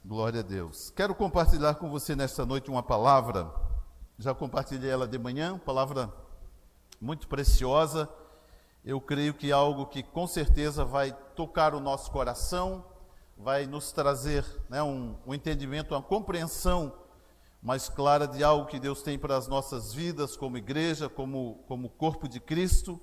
Glória a Deus. Quero compartilhar com você nesta noite uma palavra. Já compartilhei ela de manhã, palavra muito preciosa. Eu creio que é algo que com certeza vai tocar o nosso coração, vai nos trazer um entendimento, uma compreensão mais clara de algo que Deus tem para as nossas vidas como igreja, como corpo de Cristo.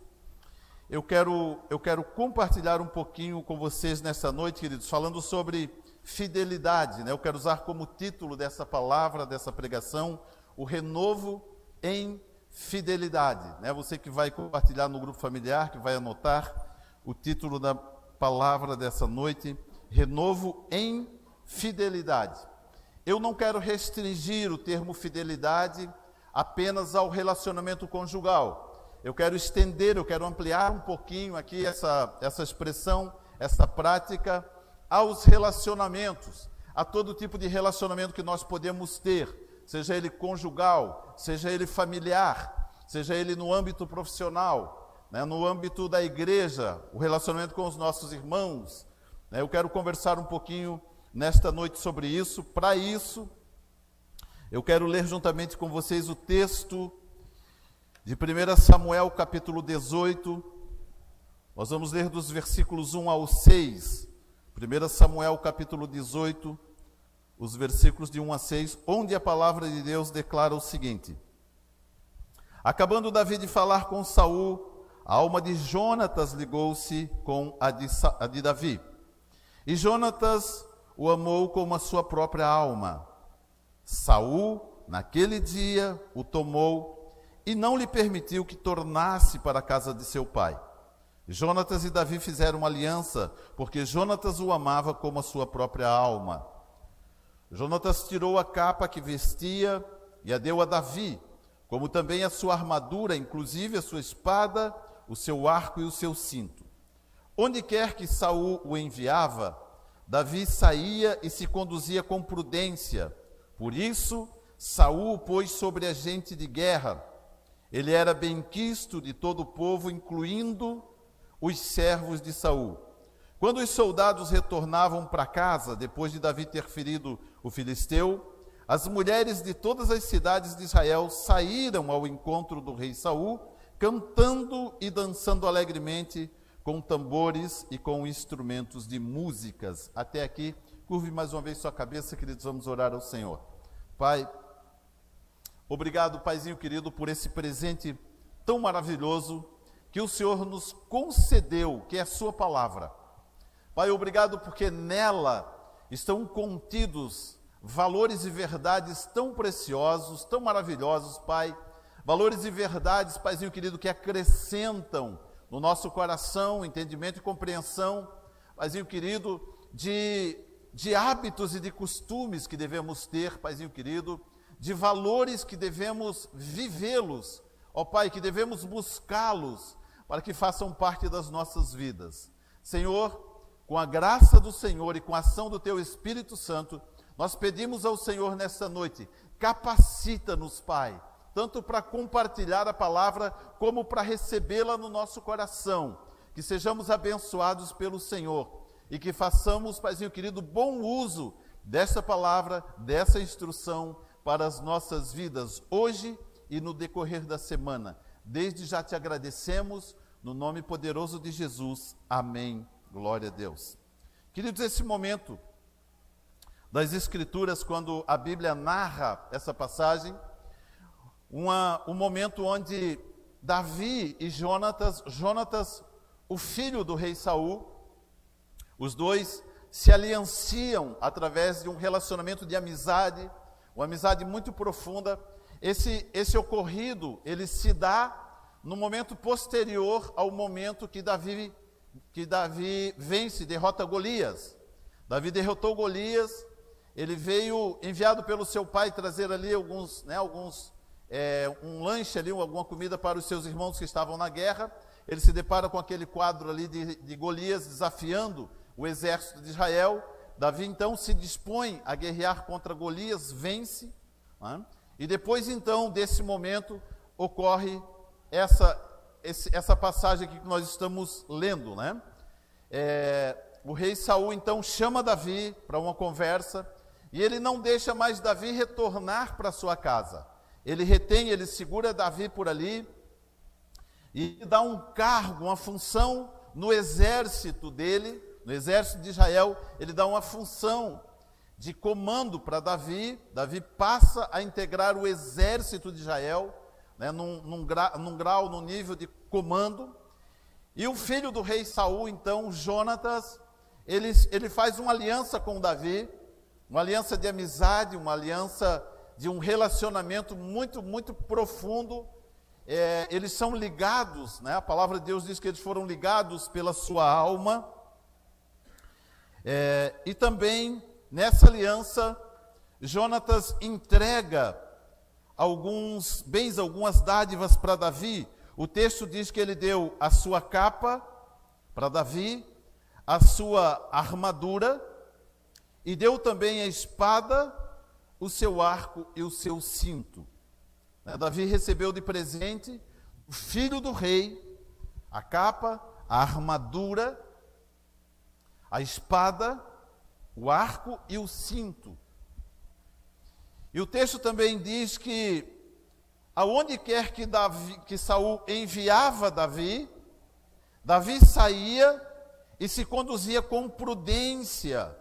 Eu quero compartilhar um pouquinho com vocês nessa noite, queridos, falando sobre fidelidade, Eu quero usar como título dessa palavra, dessa pregação, o renovo em fidelidade, Você que vai compartilhar no grupo familiar, que vai anotar o título da palavra dessa noite, renovo em fidelidade. Eu não quero restringir o termo fidelidade apenas ao relacionamento conjugal. Eu quero estender, eu quero ampliar um pouquinho aqui essa expressão, essa prática aos relacionamentos, a todo tipo de relacionamento que nós podemos ter, seja ele conjugal, seja ele familiar, seja ele no âmbito profissional, no âmbito da igreja, o relacionamento com os nossos irmãos. Eu quero conversar um pouquinho nesta noite sobre isso. Para isso, eu quero ler juntamente com vocês o texto de 1 Samuel capítulo 18, nós vamos ler dos versículos 1 ao 6, 1 Samuel capítulo 18, os versículos de 1 a 6, onde a palavra de Deus declara o seguinte: Acabando Davi de falar com Saul, a alma de Jonatas ligou-se com a de Davi, e Jonatas o amou como a sua própria alma. Saul, naquele dia, o tomou e não lhe permitiu que tornasse para a casa de seu pai. Jonatas e Davi fizeram uma aliança, porque Jonatas o amava como a sua própria alma. Jonatas tirou a capa que vestia e a deu a Davi, como também a sua armadura, inclusive a sua espada, o seu arco e o seu cinto. Onde quer que Saul o enviava, Davi saía e se conduzia com prudência. Por isso, Saul o pôs sobre a gente de guerra. Ele era benquisto de todo o povo, incluindo os servos de Saul. Quando os soldados retornavam para casa, depois de Davi ter ferido o filisteu, as mulheres de todas as cidades de Israel saíram ao encontro do rei Saul, cantando e dançando alegremente, com tambores e com instrumentos de músicas. Até aqui, curve mais uma vez sua cabeça, queridos, vamos orar ao Senhor. Pai, obrigado, Paizinho querido, por esse presente tão maravilhoso que o Senhor nos concedeu, que é a sua palavra. Pai, obrigado porque nela estão contidos valores e verdades tão preciosos, tão maravilhosos, Pai. Valores e verdades, Paizinho querido, que acrescentam no nosso coração entendimento e compreensão, Paizinho querido, de hábitos e de costumes que devemos ter, Paizinho querido, de valores que devemos vivê-los, ó Pai, que devemos buscá-los, para que façam parte das nossas vidas. Senhor, com a graça do Senhor e com a ação do Teu Espírito Santo, nós pedimos ao Senhor nesta noite, capacita-nos, Pai, tanto para compartilhar a palavra, como para recebê-la no nosso coração, que sejamos abençoados pelo Senhor, e que façamos, Paizinho querido, bom uso dessa palavra, dessa instrução, para as nossas vidas, hoje e no decorrer da semana. Desde já te agradecemos, no nome poderoso de Jesus. Amém. Glória a Deus. Queridos, esse momento das Escrituras, quando a Bíblia narra essa passagem, um momento onde Davi e Jonatas, o filho do rei Saul, os dois se alianciam através de um relacionamento de amizade, uma amizade muito profunda. Esse ocorrido, ele se dá no momento posterior ao momento que Davi vence, derrota Golias. Davi derrotou Golias, ele veio enviado pelo seu pai trazer ali um lanche ali, alguma comida para os seus irmãos que estavam na guerra. Ele se depara com aquele quadro ali de Golias desafiando o exército de Israel. Davi então se dispõe a guerrear contra Golias, vence, e depois então desse momento ocorre essa passagem aqui que nós estamos lendo, O rei Saul então chama Davi para uma conversa e ele não deixa mais Davi retornar para sua casa. Ele retém, ele segura Davi por ali, e dá um cargo, uma função no exército dele, no exército de Israel. Ele dá uma função de comando para Davi. Davi passa a integrar o exército de Israel, né, num grau, num nível de comando. E o filho do rei Saul, então, Jonatas, ele faz uma aliança com Davi, uma aliança de amizade, uma aliança de um relacionamento muito, muito profundo. Eles são ligados, né? A palavra de Deus diz que eles foram ligados pela sua alma. E também, nessa aliança, Jonatas entrega alguns bens, algumas dádivas para Davi. O texto diz que ele deu a sua capa para Davi, a sua armadura, e deu também a espada, o seu arco e o seu cinto. Davi recebeu de presente o filho do rei, a capa, a armadura, a espada, o arco e o cinto. E o texto também diz que aonde quer que Saul enviava Davi, Davi saía e se conduzia com prudência.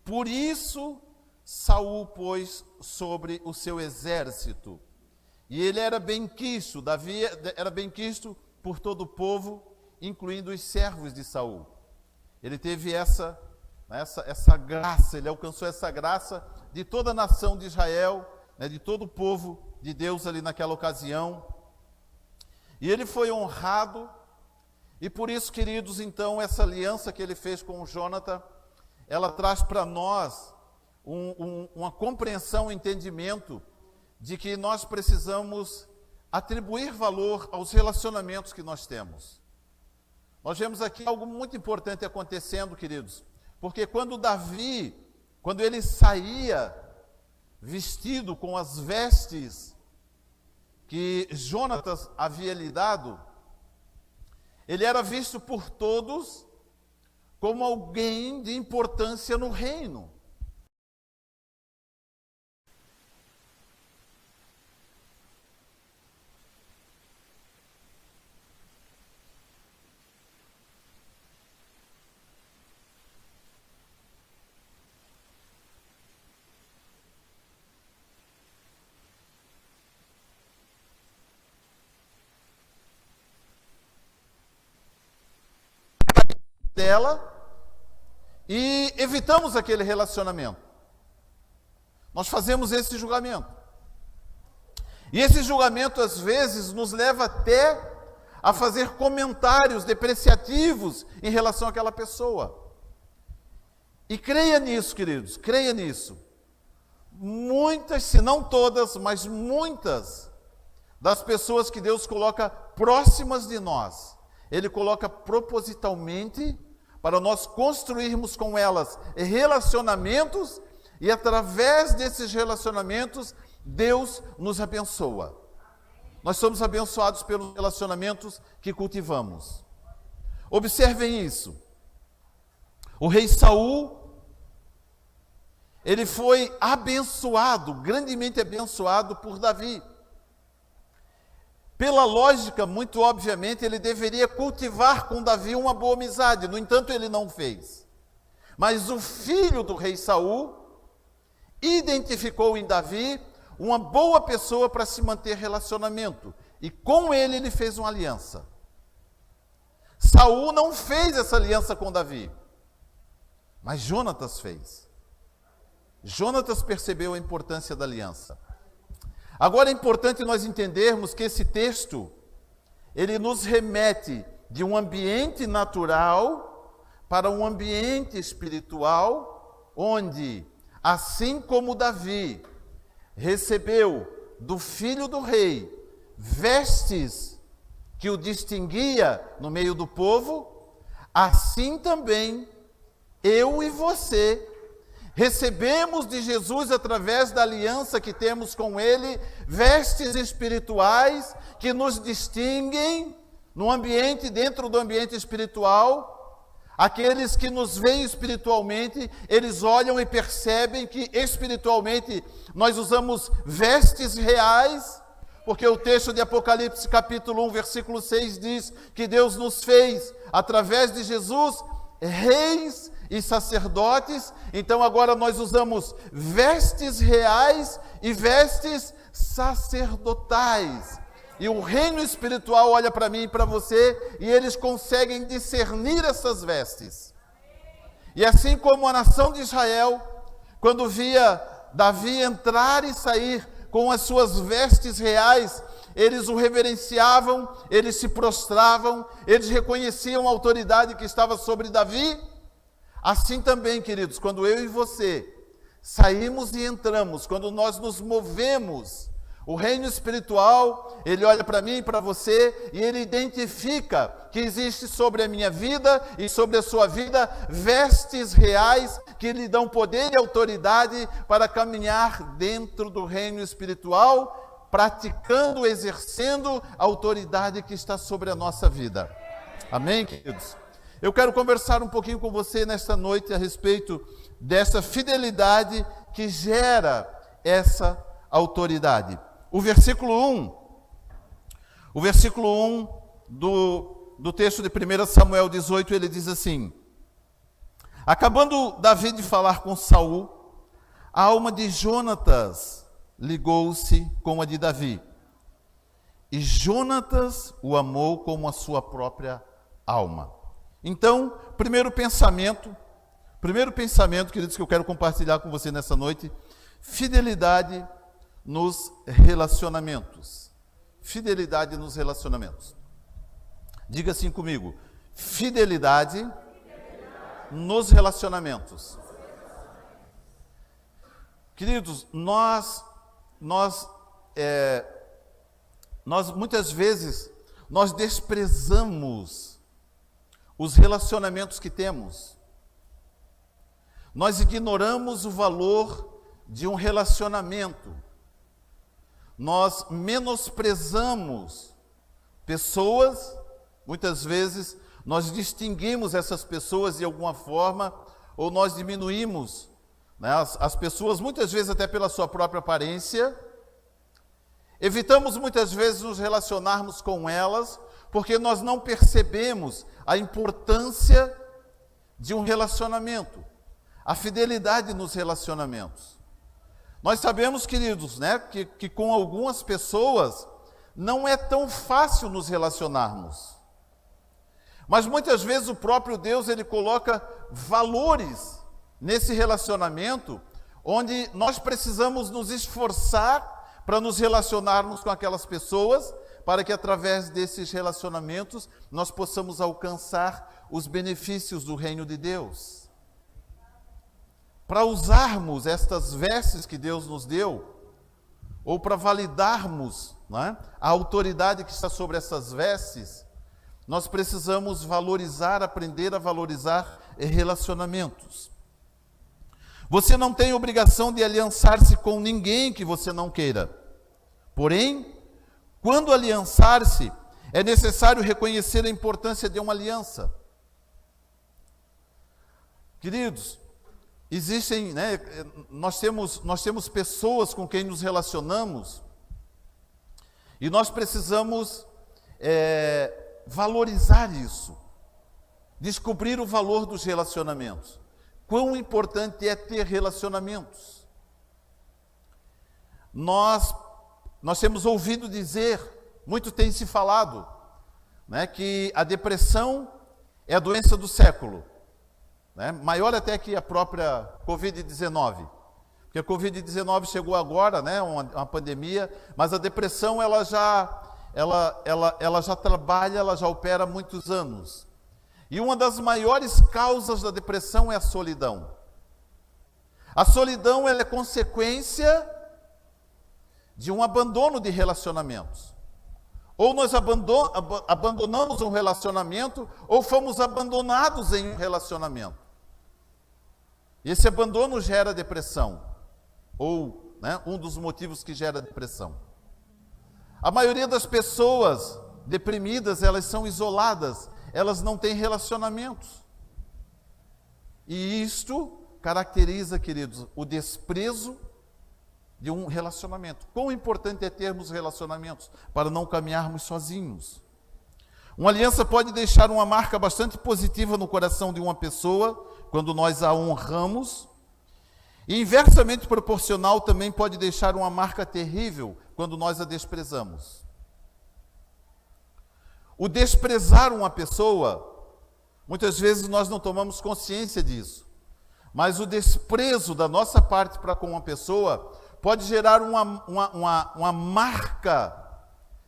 Por isso Saul pôs sobre o seu exército. E ele era benquisto, Davi era benquisto por todo o povo, incluindo os servos de Saul. Ele teve essa graça, ele alcançou essa graça de toda a nação de Israel, né, de todo o povo de Deus ali naquela ocasião. E ele foi honrado, e por isso, queridos, então, essa aliança que ele fez com o Jonathan, ela traz para nós uma compreensão, um entendimento de que nós precisamos atribuir valor aos relacionamentos que nós temos. Nós vemos aqui algo muito importante acontecendo, queridos, porque quando ele saía vestido com as vestes que Jonatas havia lhe dado, ele era visto por todos como alguém de importância no reino. Dela e evitamos aquele relacionamento. Nós fazemos esse julgamento. E esse julgamento, às vezes, nos leva até a fazer comentários depreciativos em relação àquela pessoa. E creia nisso, queridos, creia nisso. Muitas, se não todas, mas muitas das pessoas que Deus coloca próximas de nós, Ele coloca propositalmente para nós construirmos com elas relacionamentos, e através desses relacionamentos, Deus nos abençoa. Nós somos abençoados pelos relacionamentos que cultivamos. Observem isso. O rei Saul, ele foi abençoado, grandemente abençoado por Davi. Pela lógica, muito obviamente, ele deveria cultivar com Davi uma boa amizade. No entanto, ele não fez. Mas o filho do rei Saul identificou em Davi uma boa pessoa para se manter relacionamento. E com ele fez uma aliança. Saul não fez essa aliança com Davi, mas Jonatas fez. Jonatas percebeu a importância da aliança. Agora é importante nós entendermos que esse texto, ele nos remete de um ambiente natural para um ambiente espiritual, onde, assim como Davi recebeu do filho do rei vestes que o distinguia no meio do povo, assim também eu e você recebemos de Jesus, através da aliança que temos com Ele, vestes espirituais que nos distinguem no ambiente, dentro do ambiente espiritual, Aqueles que nos veem espiritualmente, eles olham e percebem que espiritualmente nós usamos vestes reais, porque o texto de Apocalipse capítulo 1, versículo 6 diz que Deus nos fez, através de Jesus, reis e sacerdotes. Então agora nós usamos vestes reais e vestes sacerdotais. E o reino espiritual olha para mim e para você, e eles conseguem discernir essas vestes. E assim como a nação de Israel, quando via Davi entrar e sair com as suas vestes reais, eles o reverenciavam, eles se prostravam, eles reconheciam a autoridade que estava sobre Davi. Assim também, queridos, quando eu e você saímos e entramos, quando nós nos movemos, o reino espiritual, ele olha para mim e para você, e ele identifica que existe sobre a minha vida e sobre a sua vida vestes reais que lhe dão poder e autoridade para caminhar dentro do reino espiritual, praticando, exercendo a autoridade que está sobre a nossa vida. Amém, queridos? Eu quero conversar um pouquinho com você nesta noite a respeito dessa fidelidade que gera essa autoridade. O versículo 1 do texto de 1 Samuel 18, ele diz assim: acabando Davi de falar com Saul, a alma de Jonatas ligou-se com a de Davi, e Jonatas o amou como a sua própria alma. Então, primeiro pensamento, queridos, que eu quero compartilhar com você nessa noite: fidelidade nos relacionamentos. Fidelidade nos relacionamentos. Diga assim comigo: fidelidade nos relacionamentos. Queridos, nós muitas vezes nós desprezamos os relacionamentos que temos. Nós ignoramos o valor de um relacionamento. Nós menosprezamos pessoas, muitas vezes nós distinguimos essas pessoas de alguma forma, ou nós diminuímos, né, as pessoas, muitas vezes até pela sua própria aparência. Evitamos muitas vezes nos relacionarmos com elas, porque nós não percebemos a importância de um relacionamento, a fidelidade nos relacionamentos. Nós sabemos, queridos, né, que com algumas pessoas não é tão fácil nos relacionarmos. Mas muitas vezes o próprio Deus, ele coloca valores nesse relacionamento, onde nós precisamos nos esforçar para nos relacionarmos com aquelas pessoas, para que através desses relacionamentos nós possamos alcançar os benefícios do reino de Deus. Para usarmos estas vestes que Deus nos deu, ou para validarmos, né, a autoridade que está sobre essas vestes, nós precisamos valorizar, aprender a valorizar relacionamentos. Você não tem obrigação de aliançar-se com ninguém que você não queira. Porém, quando aliançar-se, é necessário reconhecer a importância de uma aliança. Queridos, existem, né, nós temos pessoas com quem nos relacionamos e nós precisamos valorizar isso, descobrir o valor dos relacionamentos. Quão importante é ter relacionamentos. Nós temos ouvido dizer, muito tem se falado, né, que a depressão é a doença do século. Né? Maior até que a própria Covid-19, porque a Covid-19 chegou agora, né, uma pandemia, mas a depressão ela já trabalha, ela já opera há muitos anos. E uma das maiores causas da depressão é a solidão. A solidão ela é consequência de um abandono de relacionamentos. Ou nós abandonamos um relacionamento, ou fomos abandonados em um relacionamento. Esse abandono gera depressão, ou, né, um dos motivos que gera depressão. A maioria das pessoas deprimidas, elas são isoladas, elas não têm relacionamentos. E isto caracteriza, queridos, o desprezo de um relacionamento. Quão importante é termos relacionamentos para não caminharmos sozinhos. Uma aliança pode deixar uma marca bastante positiva no coração de uma pessoa, quando nós a honramos, e inversamente proporcional também pode deixar uma marca terrível quando nós a desprezamos. O desprezar uma pessoa, muitas vezes nós não tomamos consciência disso, mas o desprezo da nossa parte para com uma pessoa pode gerar uma marca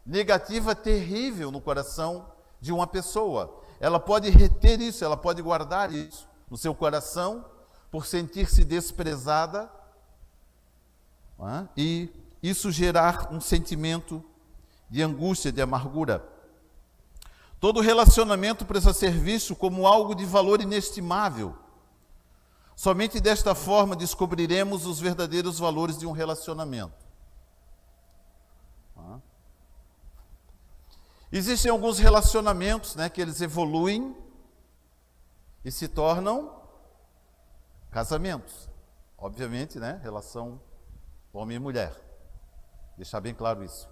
negativa terrível no coração de uma pessoa. Ela pode reter isso, ela pode guardar isso no seu coração por sentir-se desprezada, e isso gerar um sentimento de angústia, de amargura. Todo relacionamento precisa ser visto como algo de valor inestimável. Somente desta forma descobriremos os verdadeiros valores de um relacionamento. Existem alguns relacionamentos, que eles evoluem e se tornam casamentos. Obviamente, relação homem e mulher. Deixar bem claro isso.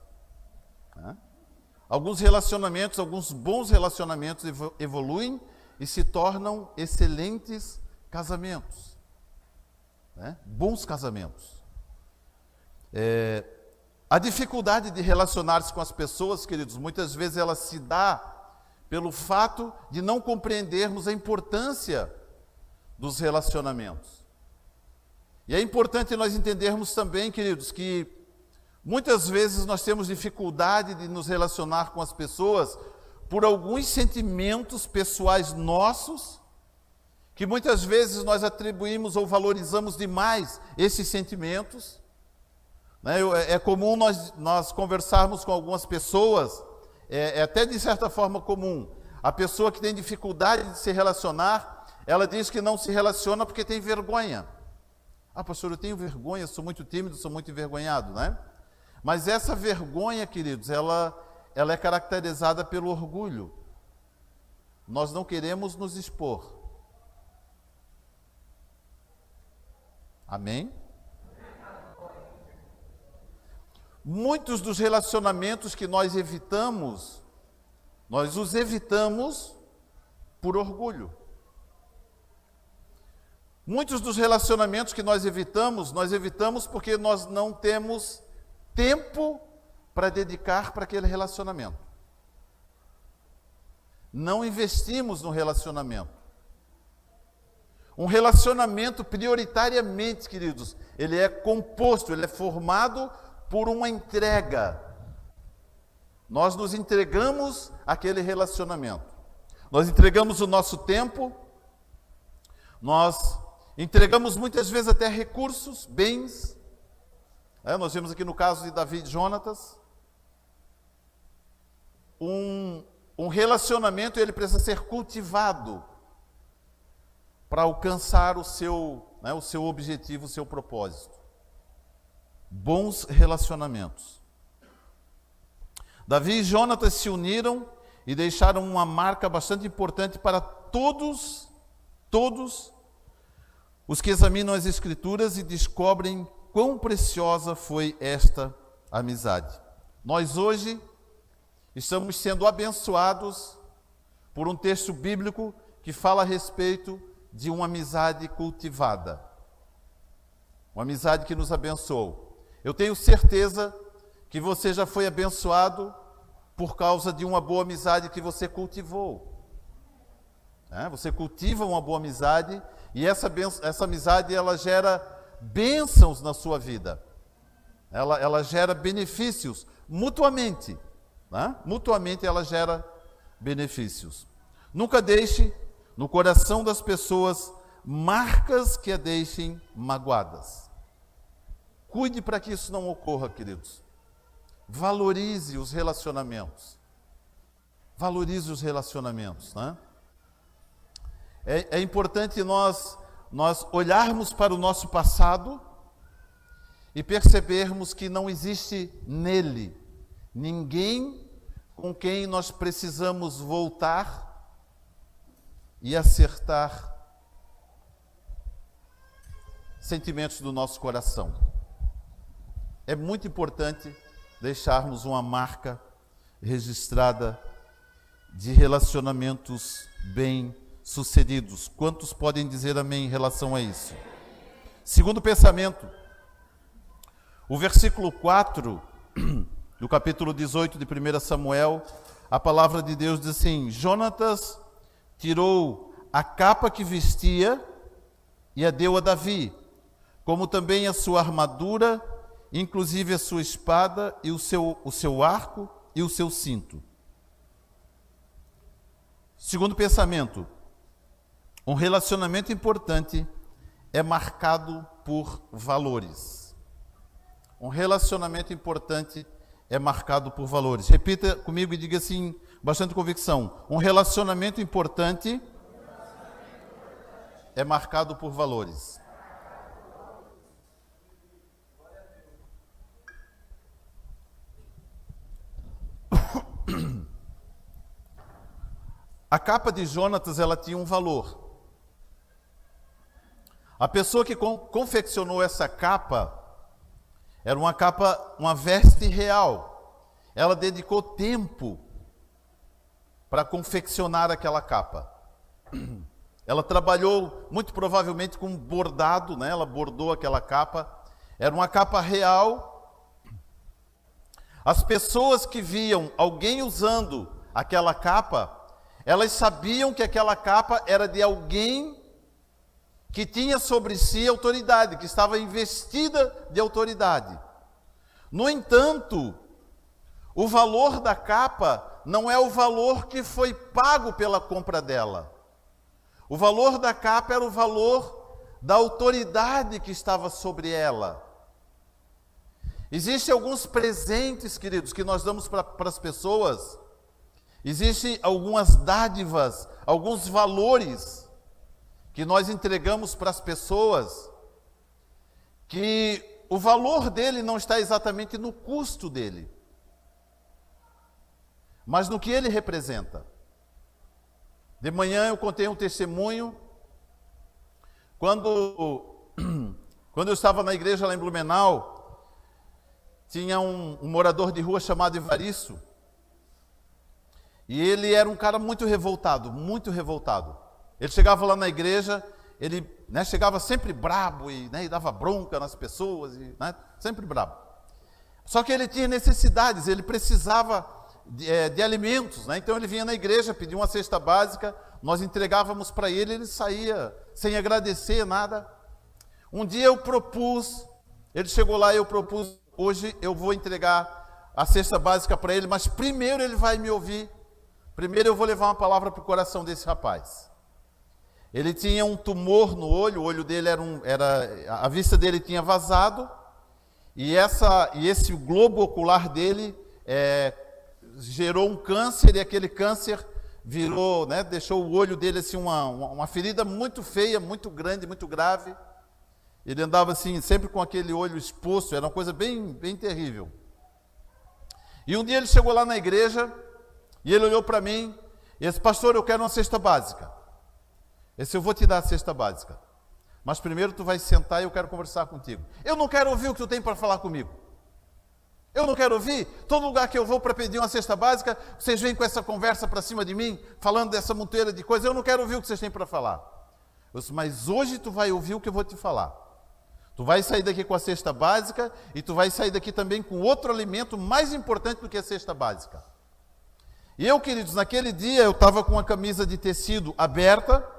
Alguns relacionamentos, alguns bons relacionamentos evoluem e se tornam excelentes casamentos. Bons casamentos. A dificuldade de relacionar-se com as pessoas, queridos, muitas vezes ela se dá pelo fato de não compreendermos a importância dos relacionamentos. E é importante nós entendermos também, queridos, que muitas vezes nós temos dificuldade de nos relacionar com as pessoas por alguns sentimentos pessoais nossos, que muitas vezes nós atribuímos ou valorizamos demais esses sentimentos. É comum nós conversarmos com algumas pessoas, é até de certa forma comum. A pessoa que tem dificuldade de se relacionar, ela diz que não se relaciona porque tem vergonha. Pastor, eu tenho vergonha, sou muito tímido, sou muito envergonhado, Mas essa vergonha, queridos, ela é caracterizada pelo orgulho. Nós não queremos nos expor. Amém? Muitos dos relacionamentos que nós evitamos, nós os evitamos por orgulho. Muitos dos relacionamentos que nós evitamos porque nós não temos tempo para dedicar para aquele relacionamento. Não investimos no relacionamento. Um relacionamento, prioritariamente, queridos, ele é composto, ele é formado por uma entrega. Nós nos entregamos àquele relacionamento. Nós entregamos o nosso tempo, nós entregamos muitas vezes até recursos, bens. Nós vemos aqui no caso de Davi e Jonatas. Um relacionamento, ele precisa ser cultivado para alcançar o seu objetivo, o seu propósito. Bons relacionamentos. Davi e Jonatas se uniram e deixaram uma marca bastante importante para todos os que examinam as Escrituras e descobrem quão preciosa foi esta amizade. Nós hoje estamos sendo abençoados por um texto bíblico que fala a respeito de uma amizade cultivada. Uma amizade que nos abençoou. Eu tenho certeza que você já foi abençoado por causa de uma boa amizade que você cultivou. Você cultiva uma boa amizade e essa amizade ela gera bênçãos na sua vida. Ela gera benefícios mutuamente. Mutuamente ela gera benefícios. Nunca deixe no coração das pessoas marcas que a deixem magoadas. Cuide para que isso não ocorra, queridos. Valorize os relacionamentos. Valorize os relacionamentos, É importante nós olharmos para o nosso passado e percebermos que não existe nele ninguém com quem nós precisamos voltar e acertar sentimentos do nosso coração. É muito importante deixarmos uma marca registrada de relacionamentos bem-sucedidos. Quantos podem dizer amém em relação a isso? Segundo pensamento, o versículo 4 do capítulo 18 de 1 Samuel, a palavra de Deus diz assim: Jonatas tirou a capa que vestia e a deu a Davi, como também a sua armadura, inclusive a sua espada e o seu arco e o seu cinto. Segundo pensamento, um relacionamento importante é marcado por valores. Um relacionamento importante é marcado por valores. Repita comigo e diga assim, bastante convicção. Um relacionamento importante é marcado por valores. A capa de Jonatas, ela tinha um valor. A pessoa que confeccionou essa capa era uma capa, uma veste real. Ela dedicou tempo para confeccionar aquela capa. Ela trabalhou muito provavelmente com bordado, né? Ela bordou aquela capa. Era uma capa real. As pessoas que viam alguém usando aquela capa, elas sabiam que aquela capa era de alguém que tinha sobre si autoridade, que estava investida de autoridade. No entanto, o valor da capa não é o valor que foi pago pela compra dela. O valor da capa era o valor da autoridade que estava sobre ela. Existem alguns presentes, queridos, que nós damos para as pessoas. Existem algumas dádivas, alguns valores que nós entregamos para as pessoas, que o valor dele não está exatamente no custo dele, mas no que ele representa. De manhã eu contei um testemunho, quando eu estava na igreja lá em Blumenau, tinha um morador de rua chamado Evaristo, e ele era um cara muito revoltado, muito revoltado. Ele chegava lá na igreja, ele chegava sempre brabo e dava bronca nas pessoas, sempre brabo. Só que ele tinha necessidades, ele precisava de alimentos, então ele vinha na igreja, pedia uma cesta básica, nós entregávamos para ele, ele saía sem agradecer nada. Um dia eu propus, ele chegou lá e eu propus, hoje eu vou entregar a cesta básica para ele, mas primeiro ele vai me ouvir, primeiro eu vou levar uma palavra para o coração desse rapaz. Ele tinha um tumor no olho, o olho dele a vista dele tinha vazado, e esse globo ocular dele gerou um câncer, e aquele câncer virou, deixou o olho dele assim uma ferida muito feia, muito grande, muito grave. Ele andava assim, sempre com aquele olho exposto, era uma coisa bem, bem terrível. E um dia ele chegou lá na igreja, e ele olhou para mim, e disse: pastor, eu quero uma cesta básica. Eu vou te dar a cesta básica, mas primeiro tu vai sentar e eu quero conversar contigo. Eu não quero ouvir o que tu tem para falar comigo. Eu não quero ouvir. Todo lugar que eu vou para pedir uma cesta básica, vocês vêm com essa conversa para cima de mim, falando dessa monteira de coisas. Eu não quero ouvir o que vocês têm para falar. Eu disse: mas hoje tu vai ouvir o que eu vou te falar. Tu vai sair daqui com a cesta básica e tu vai sair daqui também com outro alimento mais importante do que a cesta básica. E eu, queridos, naquele dia eu estava com uma camisa de tecido aberta,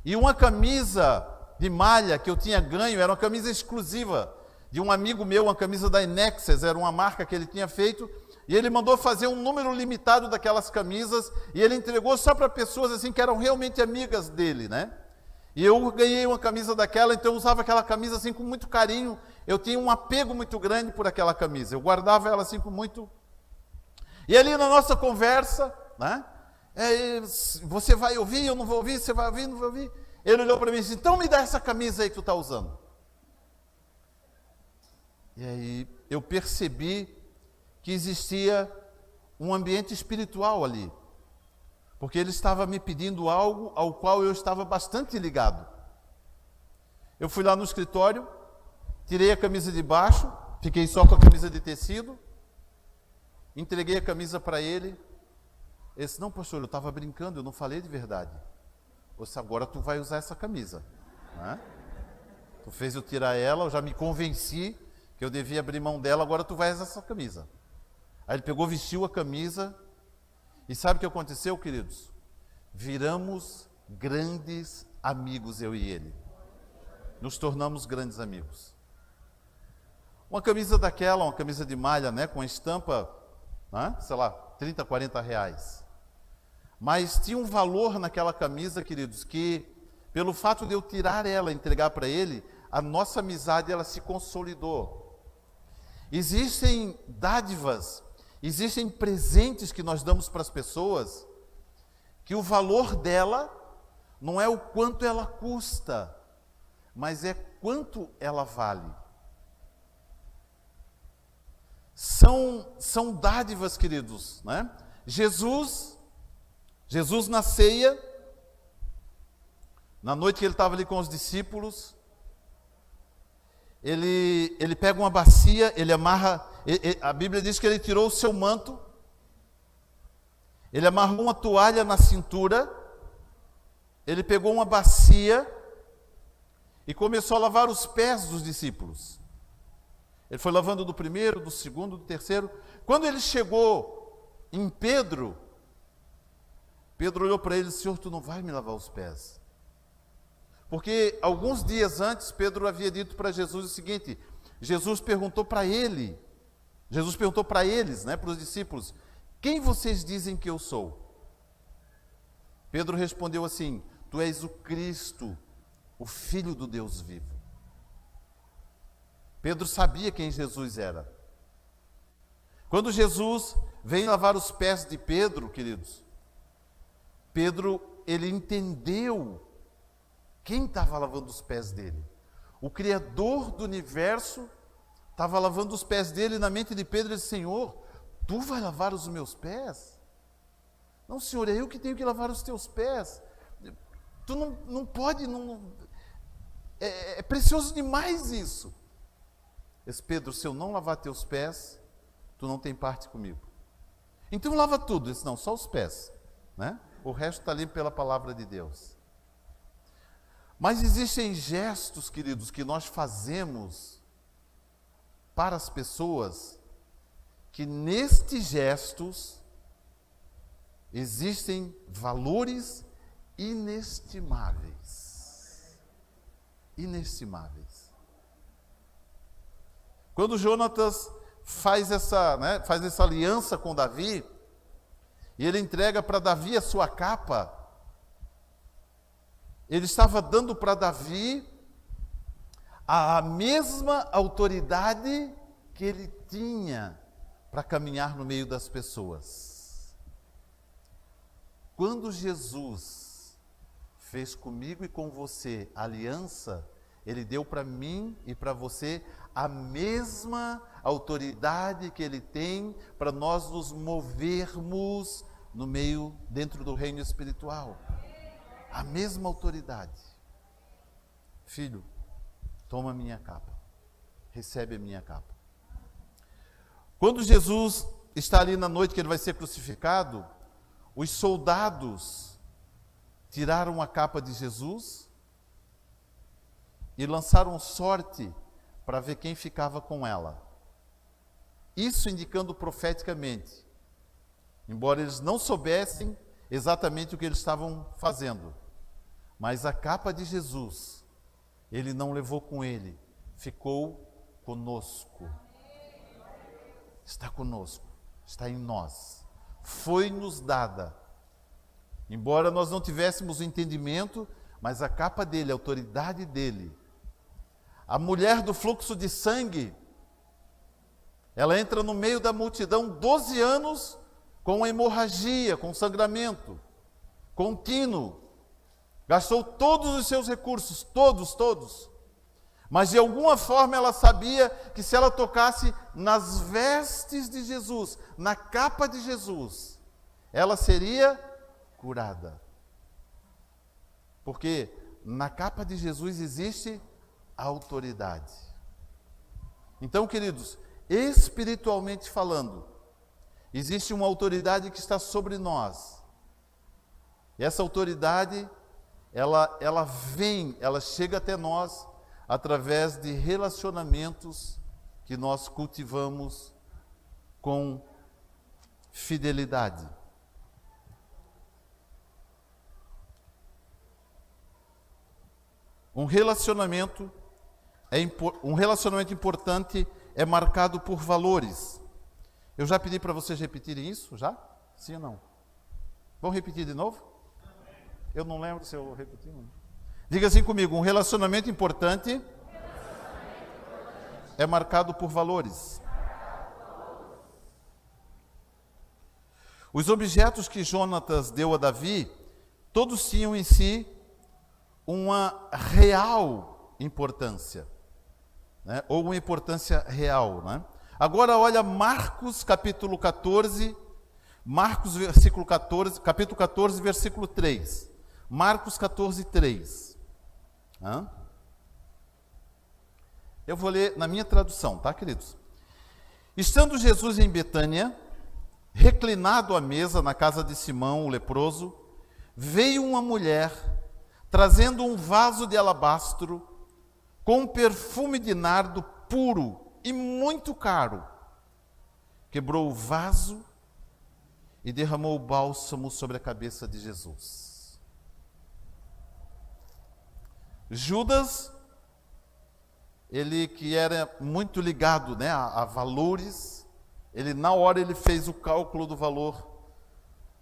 e uma camisa de malha que eu tinha ganho, era uma camisa exclusiva de um amigo meu, uma camisa da Inexes, era uma marca que ele tinha feito, e ele mandou fazer um número limitado daquelas camisas, e ele entregou só para pessoas assim que eram realmente amigas dele, E eu ganhei uma camisa daquela, então eu usava aquela camisa assim com muito carinho, eu tinha um apego muito grande por aquela camisa, eu guardava ela assim com muito... E ali na nossa conversa, você vai ouvir, eu não vou ouvir, você vai ouvir, não vou ouvir. Ele olhou para mim e disse: então me dá essa camisa aí que tu está usando. E aí eu percebi que existia um ambiente espiritual ali, porque ele estava me pedindo algo ao qual eu estava bastante ligado. Eu fui lá no escritório, tirei a camisa de baixo, fiquei só com a camisa de tecido, entreguei a camisa para ele. Ele disse, não, pastor, eu estava brincando, eu não falei de verdade. Eu disse, agora tu vai usar essa camisa. Né? Tu fez eu tirar ela, eu já me convenci que eu devia abrir mão dela, agora tu vai usar essa camisa. Aí ele pegou, vestiu a camisa, e sabe o que aconteceu, queridos? Viramos grandes amigos, eu e ele. Nos tornamos grandes amigos. Uma camisa daquela, uma camisa de malha, né, com a estampa, né, sei lá, 30, 40 reais. Mas tinha um valor naquela camisa, queridos, que pelo fato de eu tirar ela e entregar para ele, a nossa amizade ela se consolidou. Existem dádivas, existem presentes que nós damos para as pessoas, que o valor dela não é o quanto ela custa, mas é quanto ela vale. São dádivas, queridos, né? Jesus na ceia, na noite que ele estava ali com os discípulos, ele pega uma bacia, ele amarra, a Bíblia diz que ele tirou o seu manto, ele amarrou uma toalha na cintura, ele pegou uma bacia e começou a lavar os pés dos discípulos. Ele foi lavando do primeiro, do segundo, do terceiro. Quando ele chegou em Pedro, Pedro olhou para ele e disse, Senhor, tu não vai me lavar os pés? Porque alguns dias antes, Pedro havia dito para Jesus o seguinte, Jesus perguntou para eles, né, para os discípulos, quem vocês dizem que eu sou? Pedro respondeu assim, tu és o Cristo, o Filho do Deus vivo. Pedro sabia quem Jesus era. Quando Jesus vem lavar os pés de Pedro, queridos, Pedro, ele entendeu quem estava lavando os pés dele. O Criador do universo estava lavando os pés dele. Na mente de Pedro, ele disse, Senhor, tu vai lavar os meus pés? Não, Senhor, é eu que tenho que lavar os teus pés. Tu não pode, é precioso demais isso. Esse Pedro, se eu não lavar teus pés, tu não tem parte comigo. Então lava tudo. Ele disse, não, só os pés, né? O resto está ali pela palavra de Deus. Mas existem gestos, queridos, que nós fazemos para as pessoas, que nestes gestos existem valores inestimáveis. Inestimáveis. Quando Jonatas faz essa aliança com Davi, e ele entrega para Davi a sua capa, ele estava dando para Davi a mesma autoridade que ele tinha para caminhar no meio das pessoas. Quando Jesus fez comigo e com você aliança, ele deu para mim e para você a mesma autoridade que ele tem para nós nos movermos no meio, dentro do reino espiritual. A mesma autoridade. Filho, toma a minha capa. Recebe a minha capa. Quando Jesus está ali na noite que ele vai ser crucificado, os soldados tiraram a capa de Jesus e lançaram sorte para ver quem ficava com ela. Isso indicando profeticamente, embora eles não soubessem exatamente o que eles estavam fazendo, mas a capa de Jesus, ele não levou com ele, ficou conosco. Está conosco, está em nós. Foi-nos dada. Embora nós não tivéssemos o entendimento, mas a capa dele, a autoridade dele. A mulher do fluxo de sangue, ela entra no meio da multidão 12 anos com hemorragia, com sangramento, contínuo. Gastou todos os seus recursos, todos. Mas de alguma forma ela sabia que se ela tocasse nas vestes de Jesus, na capa de Jesus, ela seria curada. Porque na capa de Jesus existe autoridade. Então, queridos, espiritualmente falando, existe uma autoridade que está sobre nós. E essa autoridade, ela vem, ela chega até nós através de relacionamentos que nós cultivamos com fidelidade. Um relacionamento importante é marcado por valores. Eu já pedi para vocês repetirem isso, já? Sim ou não? Vamos repetir de novo? Eu não lembro se eu repeti. Diga assim comigo, um relacionamento importante é marcado por valores. Os objetos que Jonatas deu a Davi, todos tinham em si uma real importância, né? Ou uma importância real, né? Agora olha Marcos capítulo 14, capítulo 14, versículo 3. Marcos 14, 3. Eu vou ler na minha tradução, tá, queridos? Estando Jesus em Betânia, reclinado à mesa na casa de Simão, o leproso, veio uma mulher trazendo um vaso de alabastro com um perfume de nardo puro e muito caro. Quebrou o vaso e derramou o bálsamo sobre a cabeça de Jesus. Judas, ele que era muito ligado, né, a valores, na hora ele fez o cálculo do valor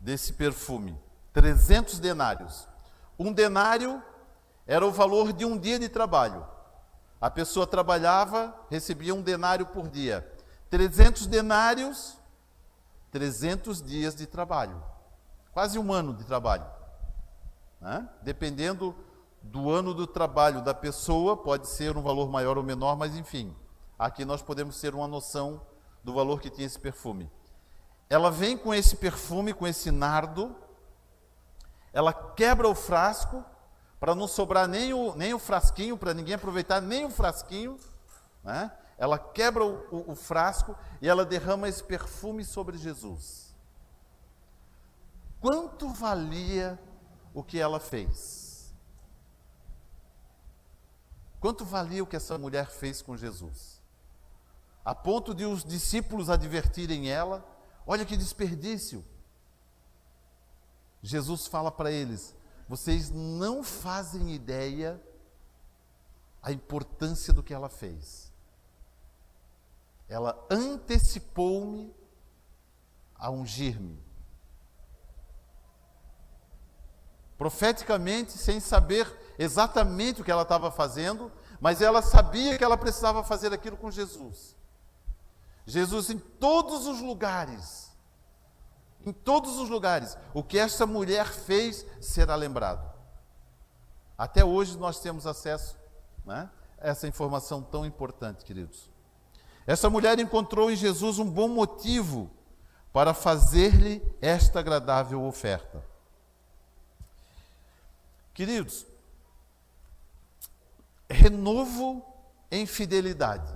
desse perfume. 300 denários. Um denário era o valor de um dia de trabalho. A pessoa trabalhava, recebia um denário por dia. 300 denários, 300 dias de trabalho. Quase um ano de trabalho. Dependendo do ano do trabalho da pessoa, pode ser um valor maior ou menor, mas enfim. Aqui nós podemos ter uma noção do valor que tinha esse perfume. Ela vem com esse perfume, com esse nardo, ela quebra o frasco, para não sobrar nem o frasquinho, para ninguém aproveitar nem o frasquinho, né? Ela quebra o frasco e ela derrama esse perfume sobre Jesus. Quanto valia o que ela fez? Quanto valia o que essa mulher fez com Jesus? A ponto de os discípulos advertirem ela, olha que desperdício. Jesus fala para eles, vocês não fazem ideia a importância do que ela fez. Ela antecipou-me a ungir-me. Profeticamente, sem saber exatamente o que ela estava fazendo, mas ela sabia que ela precisava fazer aquilo com Jesus. Jesus em todos os lugares, o que essa mulher fez será lembrado. Até hoje nós temos acesso, né, a essa informação tão importante, queridos. Essa mulher encontrou em Jesus um bom motivo para fazer-lhe esta agradável oferta. Queridos, renovo em fidelidade.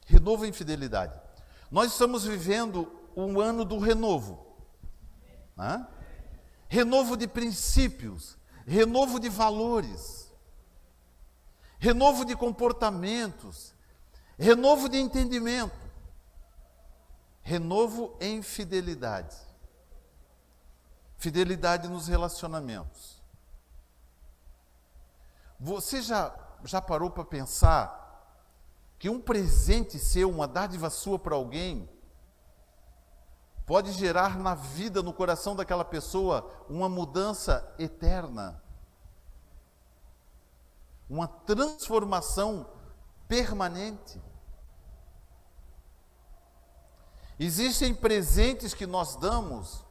Renovo em fidelidade. Nós estamos vivendo um ano do renovo. Né? Renovo de princípios, renovo de valores, renovo de comportamentos, renovo de entendimento, renovo em fidelidade. Fidelidade nos relacionamentos. Você já parou para pensar que um presente seu, uma dádiva sua para alguém, pode gerar na vida, no coração daquela pessoa, uma mudança eterna? Uma transformação permanente. Existem presentes que nós damos,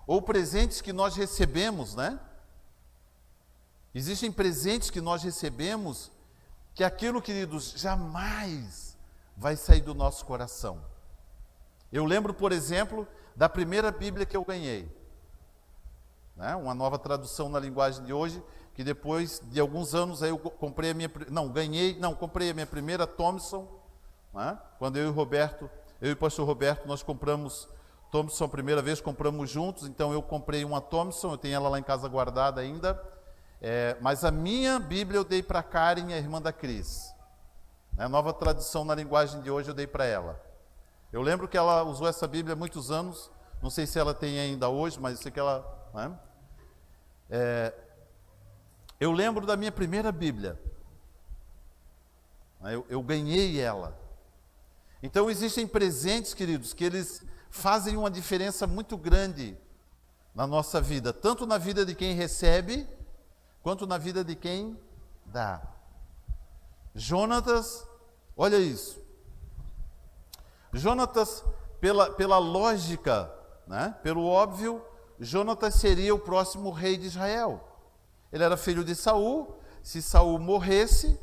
ou presentes que nós recebemos, né? Existem presentes que nós recebemos, que aquilo, queridos, jamais vai sair do nosso coração. Eu lembro, por exemplo, da primeira Bíblia que eu ganhei. Né? Uma nova tradução na linguagem de hoje, que depois de alguns anos aí eu comprei comprei a minha primeira Thompson, né? Quando eu e o pastor Roberto, nós compramos Thompson a primeira vez, compramos juntos, então eu comprei uma Thompson, eu tenho ela lá em casa guardada ainda, mas a minha Bíblia eu dei para a Karen, a irmã da Cris. A nova tradução na linguagem de hoje eu dei para ela. Eu lembro que ela usou essa Bíblia há muitos anos, não sei se ela tem ainda hoje, mas eu sei que ela... Né? Eu lembro da minha primeira Bíblia. Eu ganhei ela. Então existem presentes, queridos, que eles fazem uma diferença muito grande na nossa vida, tanto na vida de quem recebe, quanto na vida de quem dá. Jonatas, olha isso. Jonatas, pela lógica, né, pelo óbvio, Jonatas seria o próximo rei de Israel. Ele era filho de Saul. Se Saul morresse,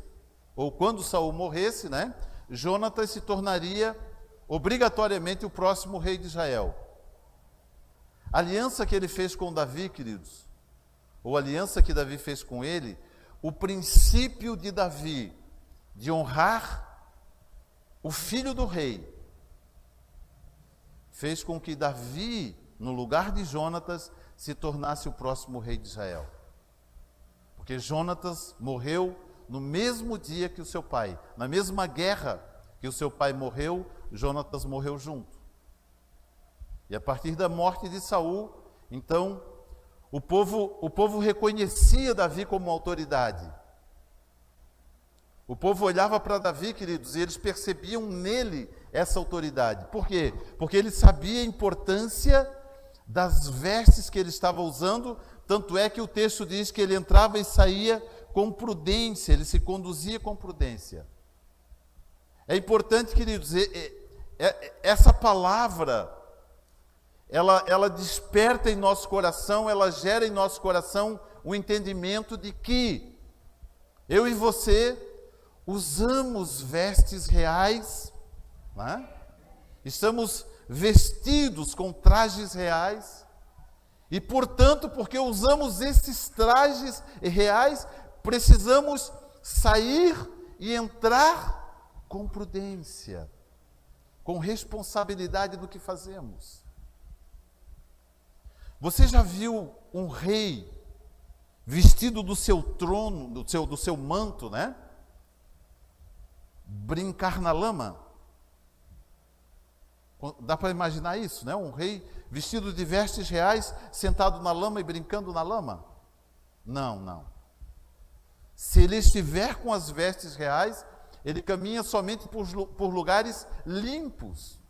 ou quando Saul morresse, né, Jonatas se tornaria obrigatoriamente o próximo rei de Israel. A aliança que ele fez com Davi, queridos, ou a aliança que Davi fez com ele, o princípio de Davi de honrar o filho do rei, fez com que Davi, no lugar de Jonatas, se tornasse o próximo rei de Israel. Porque Jonatas morreu no mesmo dia que o seu pai, na mesma guerra que o seu pai morreu, Jonatas morreu junto. E a partir da morte de Saul, então, o povo reconhecia Davi como autoridade. O povo olhava para Davi, queridos, e eles percebiam nele essa autoridade. Por quê? Porque ele sabia a importância das vestes que ele estava usando, tanto é que o texto diz que ele entrava e saía com prudência, ele se conduzia com prudência. É importante, queridos, essa palavra, ela desperta em nosso coração, ela gera em nosso coração o entendimento de que eu e você usamos vestes reais, né? Estamos vestidos com trajes reais, e portanto, porque usamos esses trajes reais, precisamos sair e entrar com prudência, com responsabilidade do que fazemos. Você já viu um rei vestido do seu trono, do seu manto, né? Brincar na lama? Dá para imaginar isso, né? Um rei vestido de vestes reais, sentado na lama e brincando na lama? Não. Se ele estiver com as vestes reais, ele caminha somente por lugares limpos,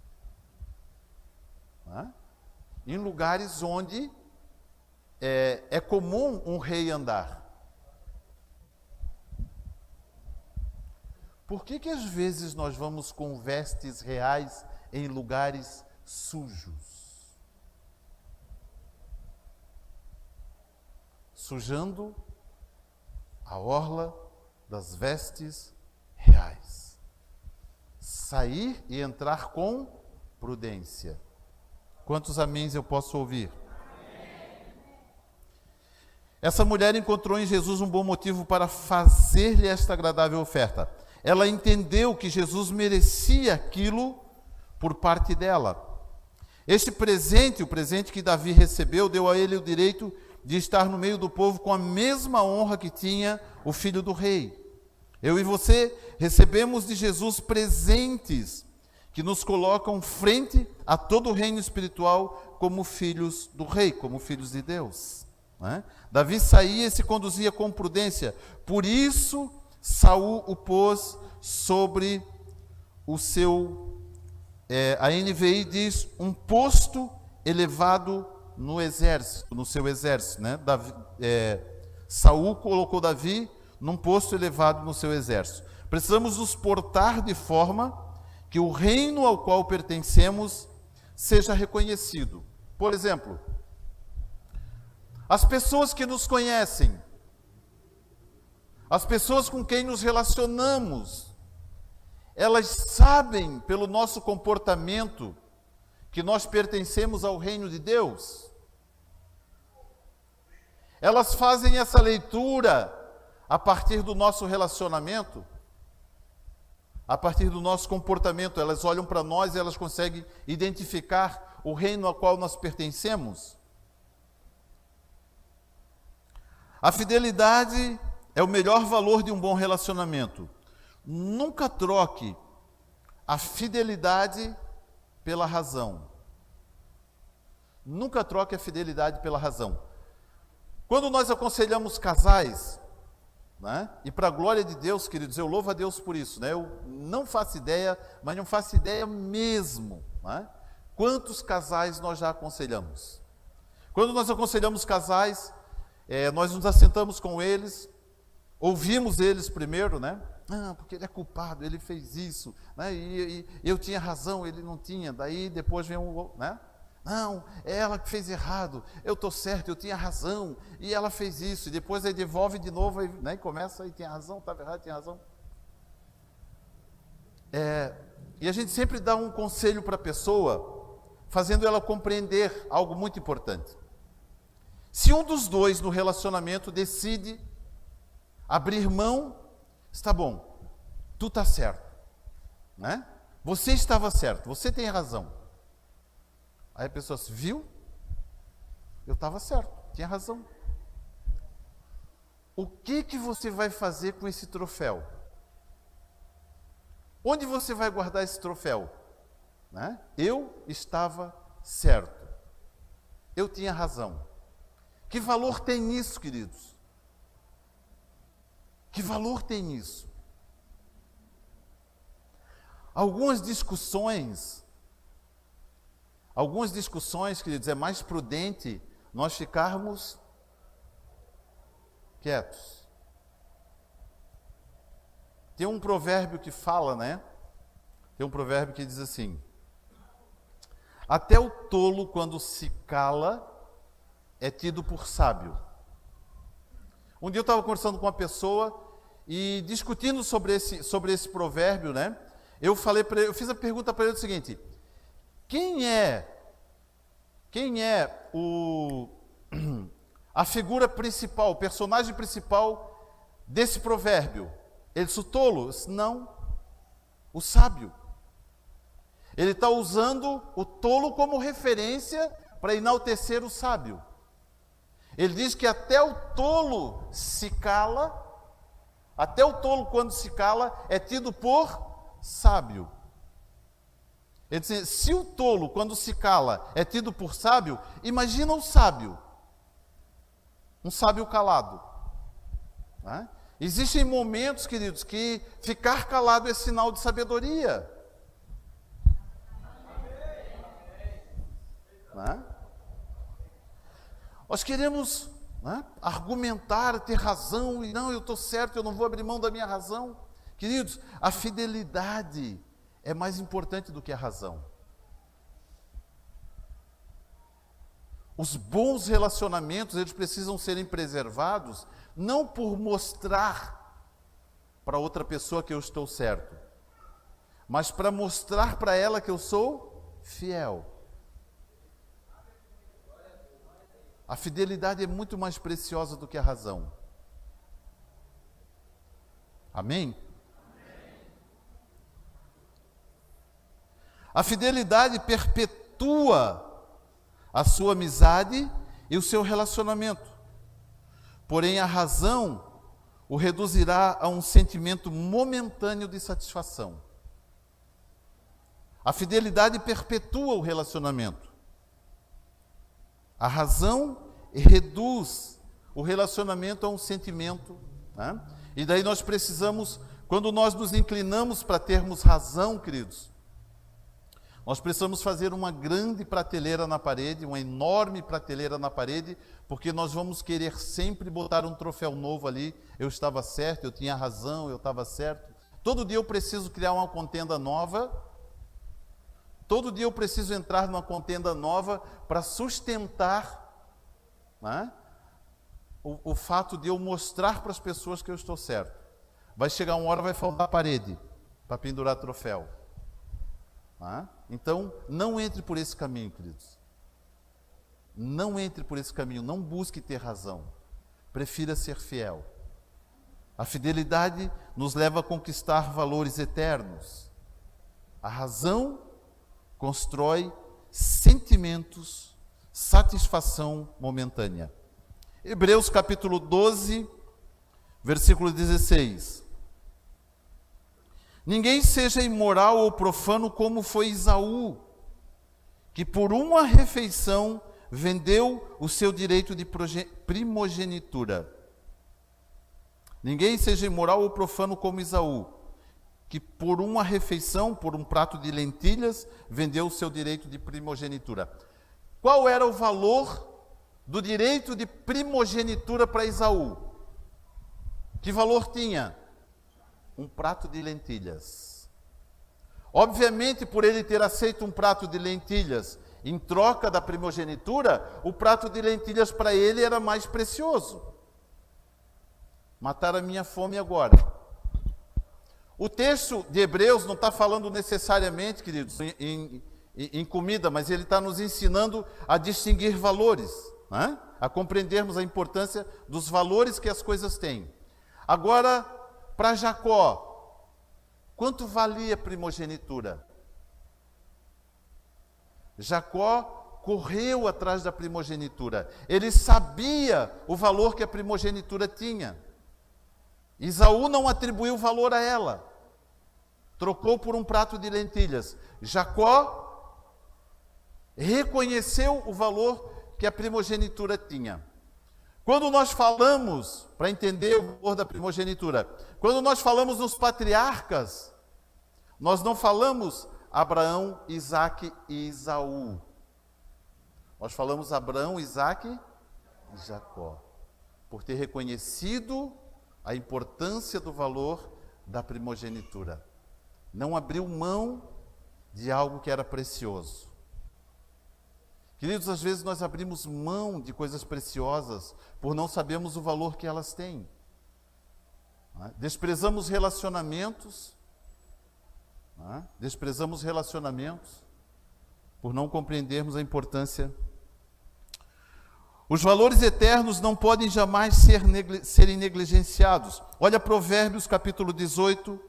né? Em lugares onde é comum um rei andar. Por que às vezes nós vamos com vestes reais em lugares sujos? Sujando a orla das vestes reais. Sair e entrar com prudência. Quantos améns eu posso ouvir? Essa mulher encontrou em Jesus um bom motivo para fazer-lhe esta agradável oferta. Ela entendeu que Jesus merecia aquilo por parte dela. Este presente, o presente que Davi recebeu, deu a ele o direito de estar no meio do povo com a mesma honra que tinha o filho do rei. Eu e você recebemos de Jesus presentes que nos colocam frente a todo o reino espiritual como filhos do rei, como filhos de Deus, né? Davi saía e se conduzia com prudência, por isso Saul o pôs sobre o seu, a NVI diz, um posto elevado no exército, no seu exército, né? Saul colocou Davi num posto elevado no seu exército. Precisamos nos portar de forma que o reino ao qual pertencemos seja reconhecido. Por exemplo, as pessoas que nos conhecem, as pessoas com quem nos relacionamos, elas sabem pelo nosso comportamento que nós pertencemos ao reino de Deus. Elas fazem essa leitura a partir do nosso relacionamento, a partir do nosso comportamento. Elas olham para nós e elas conseguem identificar o reino ao qual nós pertencemos. A fidelidade é o melhor valor de um bom relacionamento. Nunca troque a fidelidade pela razão. Nunca troque a fidelidade pela razão. Quando nós aconselhamos casais, né, e para a glória de Deus, queridos, eu louvo a Deus por isso, né, eu não faço ideia, mas não faço ideia mesmo, né, quantos casais nós já aconselhamos. Quando nós aconselhamos casais, nós nos assentamos com eles, ouvimos eles primeiro, né? Ah, porque ele é culpado, ele fez isso, né? E eu tinha razão, ele não tinha. Daí depois vem né? Não, é ela que fez errado, eu estou certo, eu tinha razão, e ela fez isso. E depois aí devolve de novo, né? E começa, e tinha razão, estava errado, tinha razão. E a gente sempre dá um conselho para a pessoa, fazendo ela compreender algo muito importante. Se um dos dois no relacionamento decide abrir mão, está bom, tu está certo, né? Você estava certo, você tem razão. Aí a pessoa se viu, eu estava certo, tinha razão. O que você vai fazer com esse troféu? Onde você vai guardar esse troféu? Né? Eu estava certo, eu tinha razão. Que valor tem isso, queridos? Que valor tem isso? Algumas discussões, queridos, é mais prudente nós ficarmos quietos. Tem um provérbio que fala, né? Tem um provérbio que diz assim: até o tolo, quando se cala, é tido por sábio. Um dia eu estava conversando com uma pessoa e discutindo sobre esse provérbio, né? Eu fiz a pergunta para ele o seguinte: quem é a figura principal, o personagem principal desse provérbio? Ele disse: o tolo? Não, o sábio. Ele está usando o tolo como referência para enaltecer o sábio. Ele diz que até o tolo se cala, até o tolo, quando se cala, é tido por sábio. Ele diz: se o tolo, quando se cala, é tido por sábio, imagina o sábio, um sábio calado. Né? Existem momentos, queridos, que ficar calado é sinal de sabedoria. Né? Nós queremos, né, argumentar, ter razão, e não, eu estou certo, eu não vou abrir mão da minha razão. Queridos, a fidelidade é mais importante do que a razão. Os bons relacionamentos, eles precisam serem preservados, não por mostrar para outra pessoa que eu estou certo, mas para mostrar para ela que eu sou fiel. A fidelidade é muito mais preciosa do que a razão. Amém? A fidelidade perpetua a sua amizade e o seu relacionamento. Porém, a razão o reduzirá a um sentimento momentâneo de satisfação. A fidelidade perpetua o relacionamento. A razão reduz o relacionamento a um sentimento, né? E daí nós precisamos, quando nós nos inclinamos para termos razão, queridos, nós precisamos fazer uma grande prateleira na parede, uma enorme prateleira na parede, porque nós vamos querer sempre botar um troféu novo ali. Eu estava certo, eu tinha razão, eu estava certo. Todo dia eu preciso criar uma contenda nova. Todo dia eu preciso entrar numa contenda nova para sustentar, né, o fato de eu mostrar para as pessoas que eu estou certo. Vai chegar uma hora, vai faltar a parede para pendurar troféu. Né? Então, não entre por esse caminho, queridos. Não entre por esse caminho, não busque ter razão. prefira ser fiel. A fidelidade nos leva a conquistar valores eternos. A razão constrói sentimentos, satisfação momentânea. Hebreus capítulo 12, versículo 16. Ninguém seja imoral ou profano como foi Esaú, que por uma refeição vendeu o seu direito de primogenitura. Ninguém seja imoral ou profano como Esaú, que por uma refeição, por um prato de lentilhas, vendeu o seu direito de primogenitura. Qual era o valor do direito de primogenitura para Esaú? Que valor tinha? Um prato de lentilhas. Obviamente, por ele ter aceito um prato de lentilhas em troca da primogenitura, o prato de lentilhas para ele era mais precioso. Matar a minha fome agora. O texto de Hebreus não está falando necessariamente, queridos, em comida, mas ele está nos ensinando a distinguir valores, né? A compreendermos a importância dos valores que as coisas têm. Agora, para Jacó, quanto valia a primogenitura? Jacó correu atrás da primogenitura. Ele sabia o valor que a primogenitura tinha. Esaú não atribuiu valor a ela. Trocou por um prato de lentilhas. Jacó reconheceu o valor que a primogenitura tinha. Quando nós falamos, para entender o valor da primogenitura, quando nós falamos nos patriarcas, nós não falamos Abraão, Isaque e Esaú. Nós falamos Abraão, Isaque e Jacó, por ter reconhecido a importância do valor da primogenitura. Não abriu mão de algo que era precioso. Queridos, às vezes nós abrimos mão de coisas preciosas por não sabermos o valor que elas têm. Desprezamos relacionamentos. Desprezamos relacionamentos por não compreendermos a importância. Os valores eternos não podem jamais serem negligenciados. Olha Provérbios capítulo 18,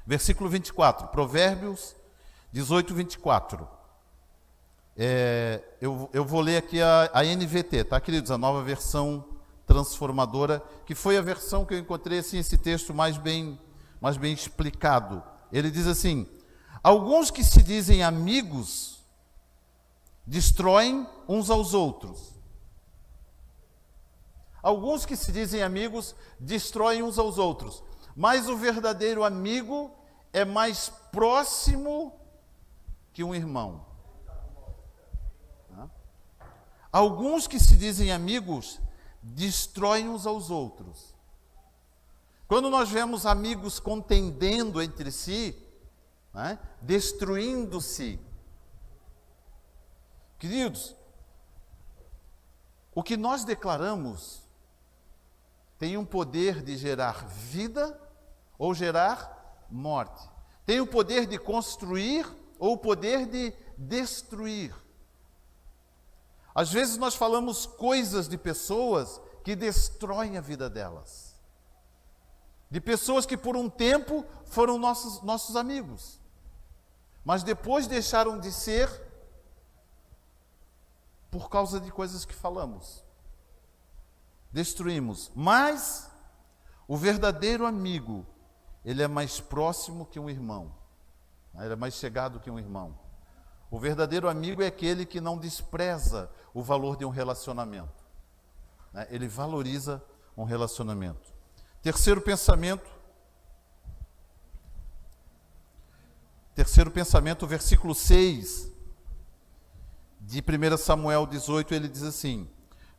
versículo 24. Provérbios 18, 24. Eu vou ler aqui a NVT, tá, queridos? A nova versão transformadora, que foi a versão que eu encontrei assim, esse texto mais bem explicado. Ele diz assim: alguns que se dizem amigos destroem uns aos outros. Alguns que se dizem amigos destroem uns aos outros, mas o verdadeiro amigo é mais próximo que um irmão. Alguns que se dizem amigos destroem uns aos outros. Quando nós vemos amigos contendendo entre si, destruindo-se, queridos, o que nós declaramos tem um poder de gerar vida ou gerar morte. Tem o poder de construir ou o poder de destruir. Às vezes nós falamos coisas de pessoas que destroem a vida delas. De pessoas que por um tempo foram nossos amigos, mas depois deixaram de ser por causa de coisas que falamos. Destruímos. Mas o verdadeiro amigo, ele é mais próximo que um irmão. Ele é mais chegado que um irmão. O verdadeiro amigo é aquele que não despreza o valor de um relacionamento. Ele valoriza um relacionamento. Terceiro pensamento, versículo 6 de 1 Samuel 18, ele diz assim: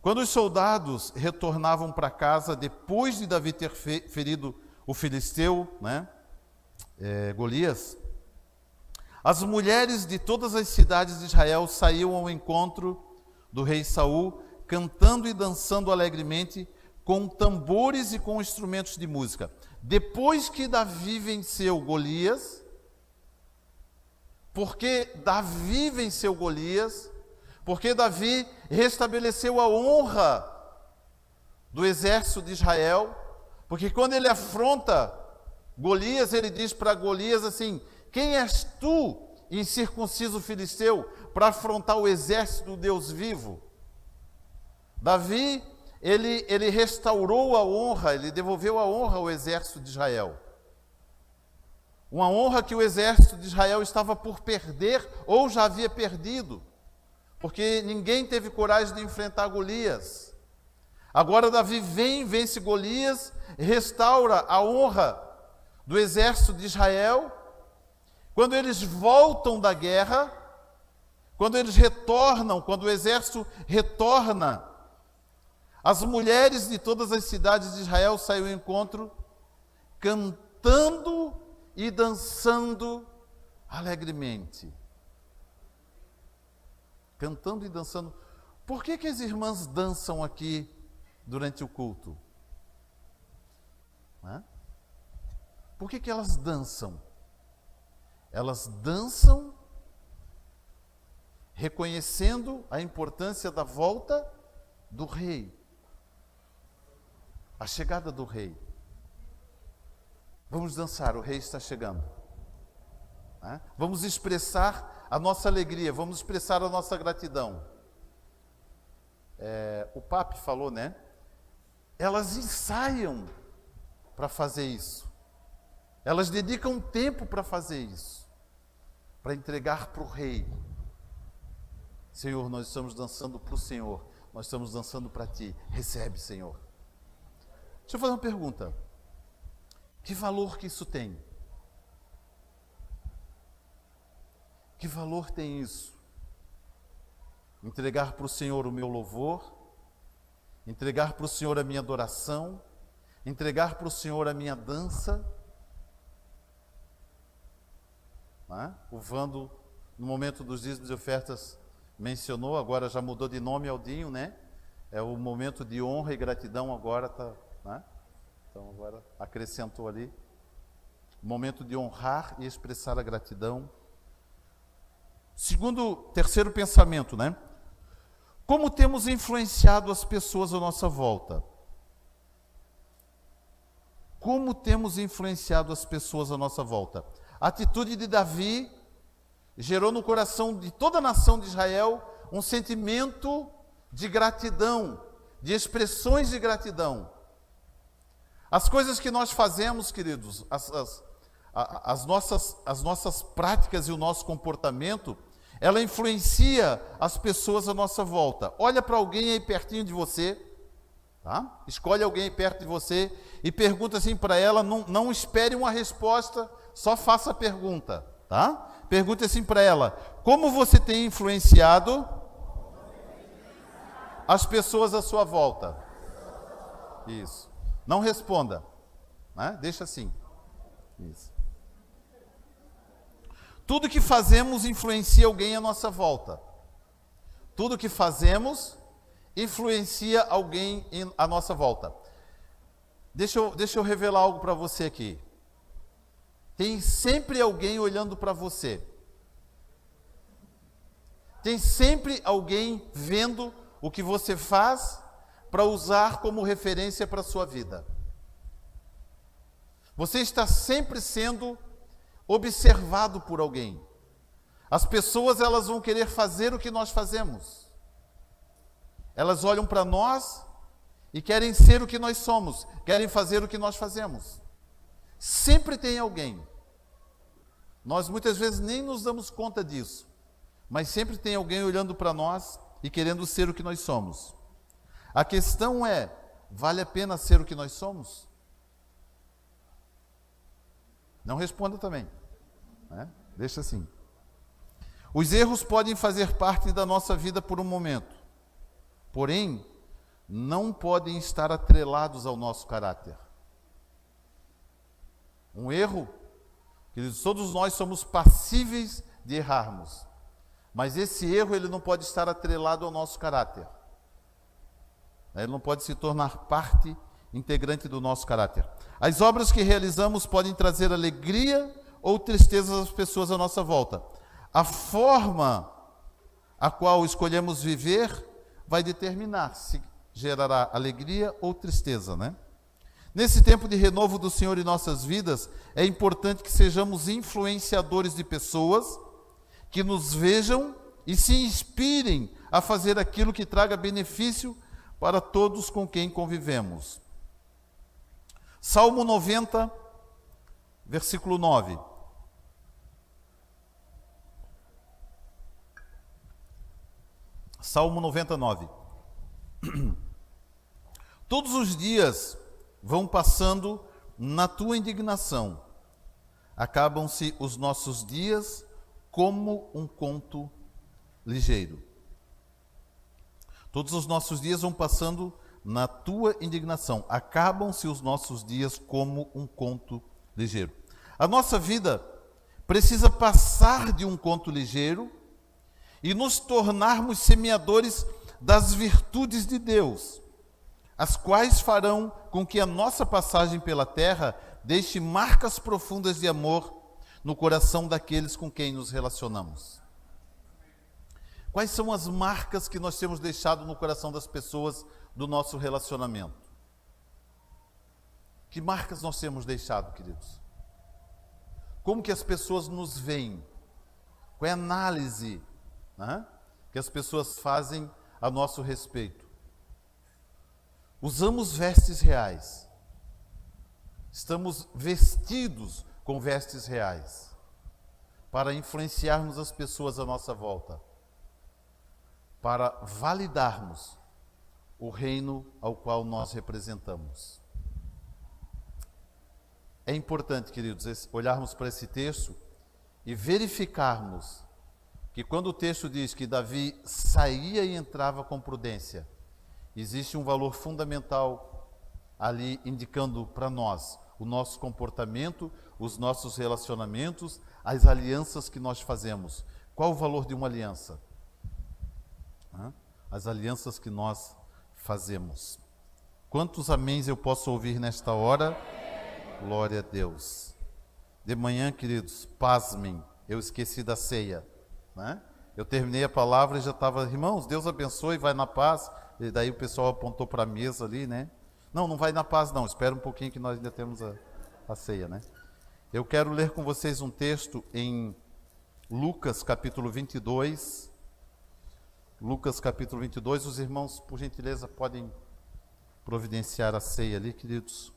quando os soldados retornavam para casa, depois de Davi ter ferido o filisteu, Golias, as mulheres de todas as cidades de Israel saíam ao encontro do rei Saul, cantando e dançando alegremente, com tambores e com instrumentos de música. Depois que Davi venceu Golias, porque Davi restabeleceu a honra do exército de Israel, porque quando ele afronta Golias, ele diz para Golias assim: quem és tu, incircunciso filisteu, para afrontar o exército do Deus vivo? Davi, ele restaurou a honra, ele devolveu a honra ao exército de Israel. Uma honra que o exército de Israel estava por perder ou já havia perdido, porque ninguém teve coragem de enfrentar Golias. Agora Davi vence Golias, restaura a honra do exército de Israel. Quando eles voltam da guerra, quando eles retornam, quando o exército retorna, as mulheres de todas as cidades de Israel saem ao encontro, cantando e dançando alegremente. Cantando e dançando. Por que as irmãs dançam aqui durante o culto? Por que elas dançam? Elas dançam reconhecendo a importância da volta do rei, a chegada do rei. Vamos dançar, o rei está chegando. Vamos expressar a nossa alegria, vamos expressar a nossa gratidão. O Papa falou, né? Elas ensaiam para fazer isso. Elas dedicam tempo para fazer isso, para entregar para o rei. Senhor, nós estamos dançando para o Senhor, nós estamos dançando para Ti. Recebe, Senhor. Deixa eu fazer uma pergunta. Que valor que isso tem? Que valor tem isso? Entregar para o Senhor o meu louvor, entregar para o Senhor a minha adoração, entregar para o Senhor a minha dança. O Vando, no momento dos dízimos e ofertas, mencionou, agora já mudou de nome, Aldinho, né? É o momento de honra e gratidão agora, então agora acrescentou ali, momento de honrar e expressar a gratidão. Terceiro pensamento, né? Como temos influenciado as pessoas à nossa volta? Como temos influenciado as pessoas à nossa volta? A atitude de Davi gerou no coração de toda a nação de Israel um sentimento de gratidão, de expressões de gratidão. As coisas que nós fazemos, queridos, as nossas práticas e o nosso comportamento, ela influencia as pessoas à nossa volta. Olha para alguém aí pertinho de você, tá? Escolhe alguém aí perto de você e pergunta assim para ela, não espere uma resposta, só faça a pergunta, tá? Pergunte assim para ela: como você tem influenciado as pessoas à sua volta? Isso. Não responda, né? Deixa assim. Isso. Tudo que fazemos influencia alguém à nossa volta. Tudo que fazemos influencia alguém à nossa volta. Deixa eu revelar algo para você aqui. Tem sempre alguém olhando para você. Tem sempre alguém vendo o que você faz para usar como referência para a sua vida. Você está sempre sendo observado por alguém. As pessoas, elas vão querer fazer o que nós fazemos. Elas olham para nós e querem ser o que nós somos, querem fazer o que nós fazemos. Sempre tem alguém. Nós muitas vezes nem nos damos conta disso, mas sempre tem alguém olhando para nós e querendo ser o que nós somos. A questão é, vale a pena ser o que nós somos? Não responda também, né? Deixa assim. Os erros podem fazer parte da nossa vida por um momento, porém, não podem estar atrelados ao nosso caráter. Um erro, queridos, todos nós somos passíveis de errarmos, mas esse erro ele não pode estar atrelado ao nosso caráter. Ele não pode se tornar parte integrante do nosso caráter. As obras que realizamos podem trazer alegria ou tristeza às pessoas à nossa volta. A forma a qual escolhemos viver vai determinar se gerará alegria ou tristeza, né? Nesse tempo de renovo do Senhor em nossas vidas, é importante que sejamos influenciadores de pessoas que nos vejam e se inspirem a fazer aquilo que traga benefício para todos com quem convivemos. Salmo 90, versículo 9. Salmo 99. Todos os dias vão passando na tua indignação. Acabam-se os nossos dias como um conto ligeiro. Todos os nossos dias vão passando na tua indignação. Acabam-se os nossos dias como um conto ligeiro. A nossa vida precisa passar de um conto ligeiro e nos tornarmos semeadores das virtudes de Deus, as quais farão com que a nossa passagem pela terra deixe marcas profundas de amor no coração daqueles com quem nos relacionamos. Quais são as marcas que nós temos deixado no coração das pessoas do nosso relacionamento? Que marcas nós temos deixado, queridos? Como que as pessoas nos veem? Qual é a análise, né, que as pessoas fazem a nosso respeito? Usamos vestes reais. Estamos vestidos com vestes reais para influenciarmos as pessoas à nossa volta, para validarmos o reino ao qual nós representamos. É importante, queridos, olharmos para esse texto e verificarmos que quando o texto diz que Davi saía e entrava com prudência, existe um valor fundamental ali indicando para nós o nosso comportamento, os nossos relacionamentos, as alianças que nós fazemos. Qual o valor de uma aliança? As alianças que nós fazemos. Quantos améns eu posso ouvir nesta hora? Glória a Deus. De manhã, queridos, pasmem, eu esqueci da ceia, né? Eu terminei a palavra e já estava, irmãos, Deus abençoe, vai na paz. E daí o pessoal apontou para a mesa ali, né? Não, não vai na paz não, espera um pouquinho que nós ainda temos a ceia, né? Eu quero ler com vocês um texto em Lucas capítulo 22. Lucas capítulo 22, os irmãos, por gentileza, podem providenciar a ceia ali, queridos.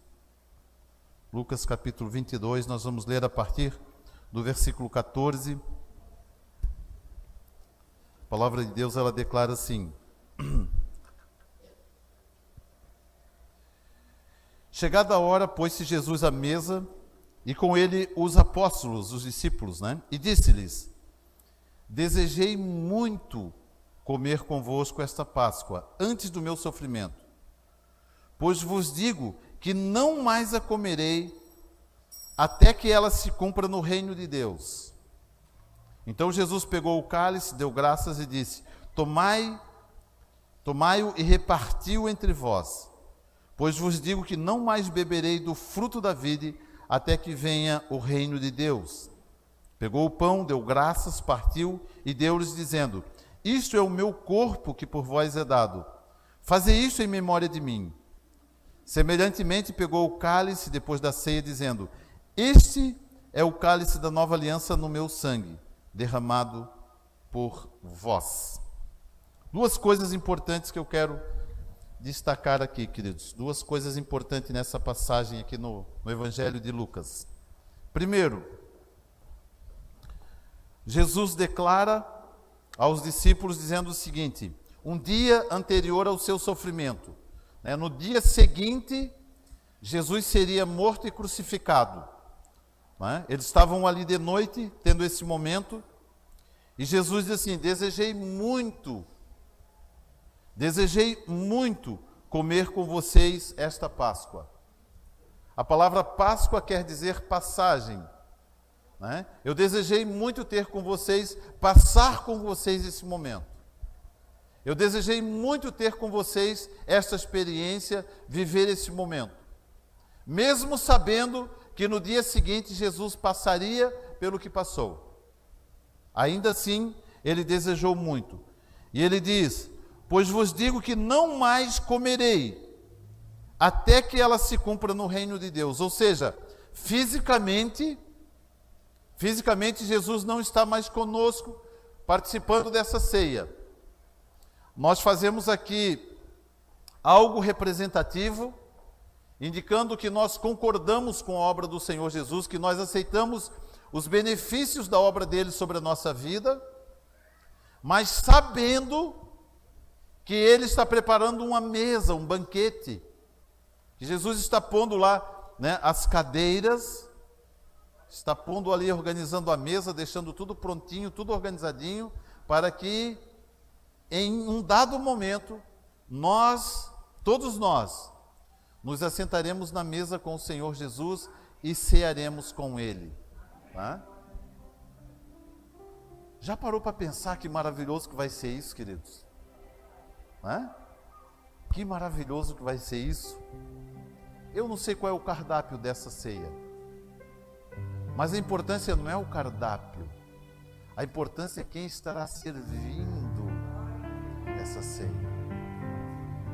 Lucas capítulo 22, nós vamos ler a partir do versículo 14. A palavra de Deus, ela declara assim: Chegada a hora, pôs-se Jesus à mesa, e com ele os apóstolos, os discípulos, né? E disse-lhes: Desejei muito comer convosco esta Páscoa, antes do meu sofrimento. Pois vos digo que não mais a comerei, até que ela se cumpra no reino de Deus. Então Jesus pegou o cálice, deu graças e disse: Tomai-o e repartiu entre vós. Pois vos digo que não mais beberei do fruto da vide, até que venha o reino de Deus. Pegou o pão, deu graças, partiu e deu-lhes, dizendo: Isto é o meu corpo que por vós é dado. Fazei isto em memória de mim. Semelhantemente pegou o cálice depois da ceia, dizendo: Este é o cálice da nova aliança no meu sangue, derramado por vós. Duas coisas importantes que eu quero destacar aqui, queridos. Duas coisas importantes nessa passagem aqui no Evangelho de Lucas. Primeiro, Jesus declara aos discípulos dizendo o seguinte: um dia anterior ao seu sofrimento, no dia seguinte, Jesus seria morto e crucificado. Eles estavam ali de noite, tendo esse momento, e Jesus diz assim: desejei muito comer com vocês esta Páscoa. A palavra Páscoa quer dizer passagem. Eu desejei muito ter com vocês, passar com vocês esse momento. Eu desejei muito ter com vocês esta experiência, viver esse momento. Mesmo sabendo que no dia seguinte Jesus passaria pelo que passou. Ainda assim, ele desejou muito. E ele diz: pois vos digo que não mais comerei, até que ela se cumpra no reino de Deus. Ou seja, fisicamente Jesus não está mais conosco, participando dessa ceia. Nós fazemos aqui algo representativo, indicando que nós concordamos com a obra do Senhor Jesus, que nós aceitamos os benefícios da obra dele sobre a nossa vida, mas sabendo que ele está preparando uma mesa, um banquete, que Jesus está pondo lá, né, as cadeiras, está pondo ali, organizando a mesa, deixando tudo prontinho, tudo organizadinho, para que em um dado momento, todos nós, nos assentaremos na mesa com o Senhor Jesus e cearemos com Ele. Tá? Já parou para pensar que maravilhoso que vai ser isso, queridos? Tá? Que maravilhoso que vai ser isso. Eu não sei qual é o cardápio dessa ceia, mas a importância não é o cardápio, a importância é quem estará servindo essa ceia.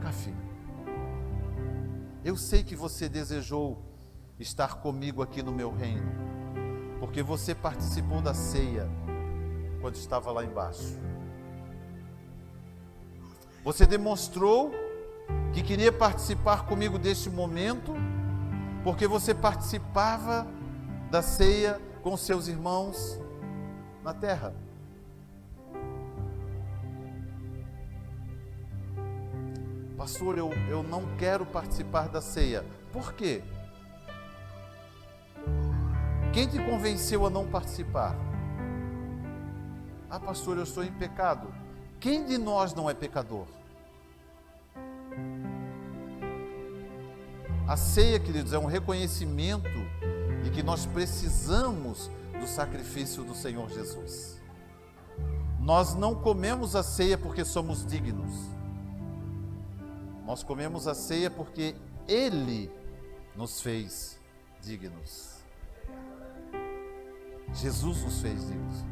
Cá, filho, eu sei que você desejou estar comigo aqui no meu reino, porque você participou da ceia quando estava lá embaixo. Você demonstrou que queria participar comigo deste momento, porque você participava da ceia com seus irmãos na terra. Pastor, eu não quero participar da ceia. Por quê? Quem te convenceu a não participar? Ah, pastor, eu estou em pecado. Quem de nós não é pecador? A ceia, queridos, é um reconhecimento de que nós precisamos do sacrifício do Senhor Jesus. Nós não comemos a ceia porque somos dignos. Nós comemos a ceia porque Ele nos fez dignos. Jesus nos fez dignos.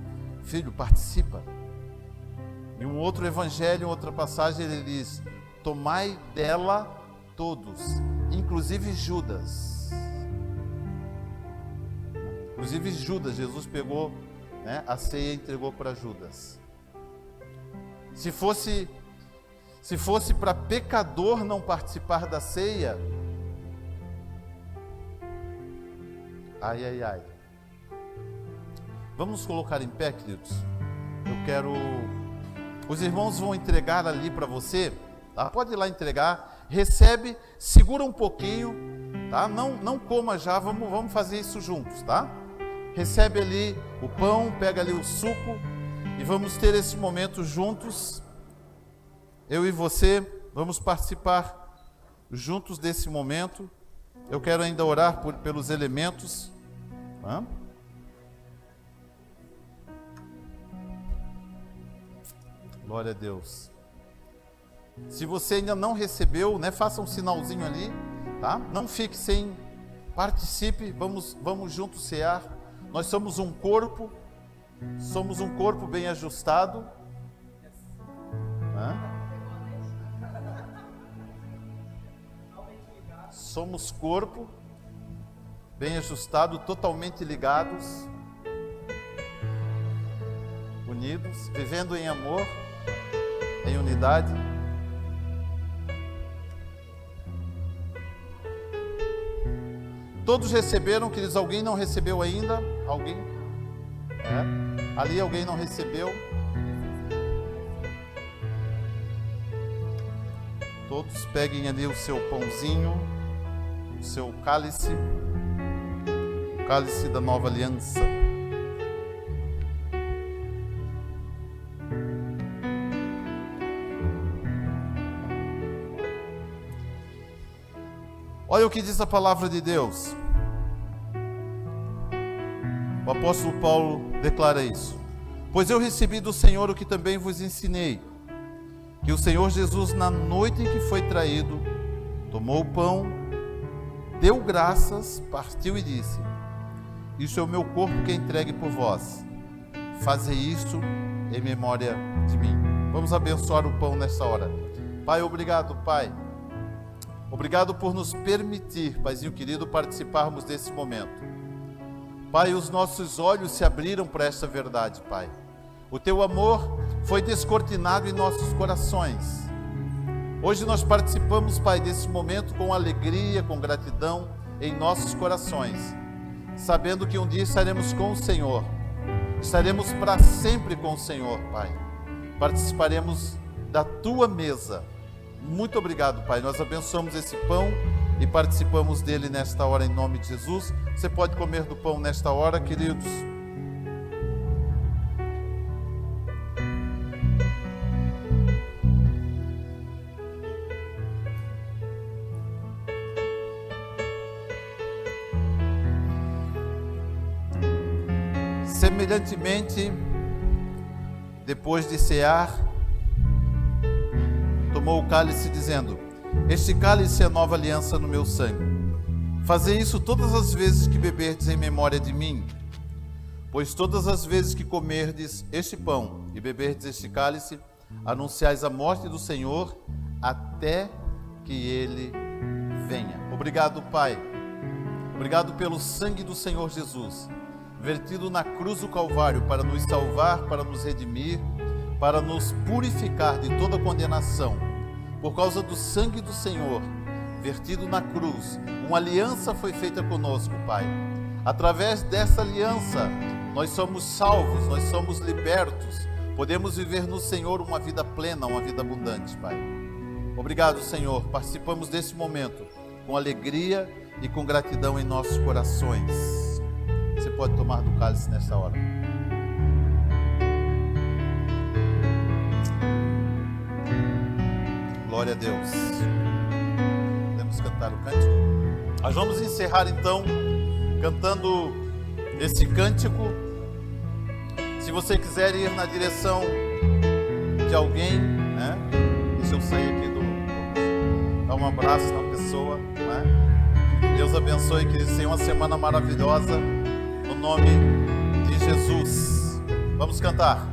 Filho, participa. Em um outro evangelho, em outra passagem, ele diz: tomai dela todos, inclusive Judas. Inclusive Judas, Jesus pegou, né, a ceia e entregou para Judas. Se fosse para pecador não participar da ceia, ai, ai, ai. Vamos nos colocar em pé, queridos. Os irmãos vão entregar ali para você, tá? Pode ir lá entregar, recebe, segura um pouquinho, tá? Não coma já, vamos fazer isso juntos, tá? Recebe ali o pão, pega ali o suco e vamos ter esse momento juntos. Eu e você vamos participar juntos desse momento. Eu quero ainda orar pelos elementos. Tá? Glória a Deus. Se você ainda não recebeu, né, faça um sinalzinho ali, tá? Não fique sem, participe, vamos juntos cear. Nós somos um corpo bem ajustado. Somos corpo bem ajustado, totalmente ligados, unidos, vivendo em amor, em unidade. Todos receberam, queridos? Alguém não recebeu ainda? Alguém? Ali alguém não recebeu? Todos peguem ali o seu pãozinho, o seu cálice, o cálice da nova aliança. Olha o que diz a palavra de Deus. O apóstolo Paulo declara isso. Pois eu recebi do Senhor o que também vos ensinei, que o Senhor Jesus, na noite em que foi traído, tomou o pão, deu graças, partiu e disse: isso é o meu corpo que é entregue por vós. Fazei isto em memória de mim. Vamos abençoar o pão nessa hora. Pai, obrigado, Pai. Obrigado por nos permitir, Paizinho querido, participarmos desse momento. Pai, os nossos olhos se abriram para essa verdade, Pai. O Teu amor foi descortinado em nossos corações. Hoje nós participamos, Pai, desse momento com alegria, com gratidão em nossos corações, sabendo que um dia estaremos com o Senhor, estaremos para sempre com o Senhor, Pai. Participaremos da Tua mesa. Muito obrigado, Pai. Nós abençoamos esse pão e participamos dele nesta hora, em nome de Jesus. Você pode comer do pão nesta hora, queridos. Semelhantemente, depois de cear, tomou o cálice dizendo: este cálice é a nova aliança no meu sangue. Fazei isso todas as vezes que beberdes em memória de mim. Pois todas as vezes que comerdes este pão e beberdes este cálice, anunciais a morte do Senhor até que Ele venha. Obrigado, Pai. Obrigado pelo sangue do Senhor Jesus, vertido na cruz do Calvário para nos salvar, para nos redimir, para nos purificar de toda condenação. Por causa do sangue do Senhor, vertido na cruz, uma aliança foi feita conosco, Pai. Através dessa aliança, nós somos salvos, nós somos libertos, podemos viver no Senhor uma vida plena, uma vida abundante, Pai. Obrigado, Senhor. Participamos desse momento com alegria e com gratidão em nossos corações. Você pode tomar do cálice nessa hora. Glória a Deus. Podemos cantar o cântico? Nós vamos encerrar então cantando esse cântico. Se você quiser ir na direção de alguém, né? Deixa eu sair aqui dar um abraço na pessoa, né? Deus abençoe, que eles tenham uma semana maravilhosa, no nome de Jesus. Vamos cantar.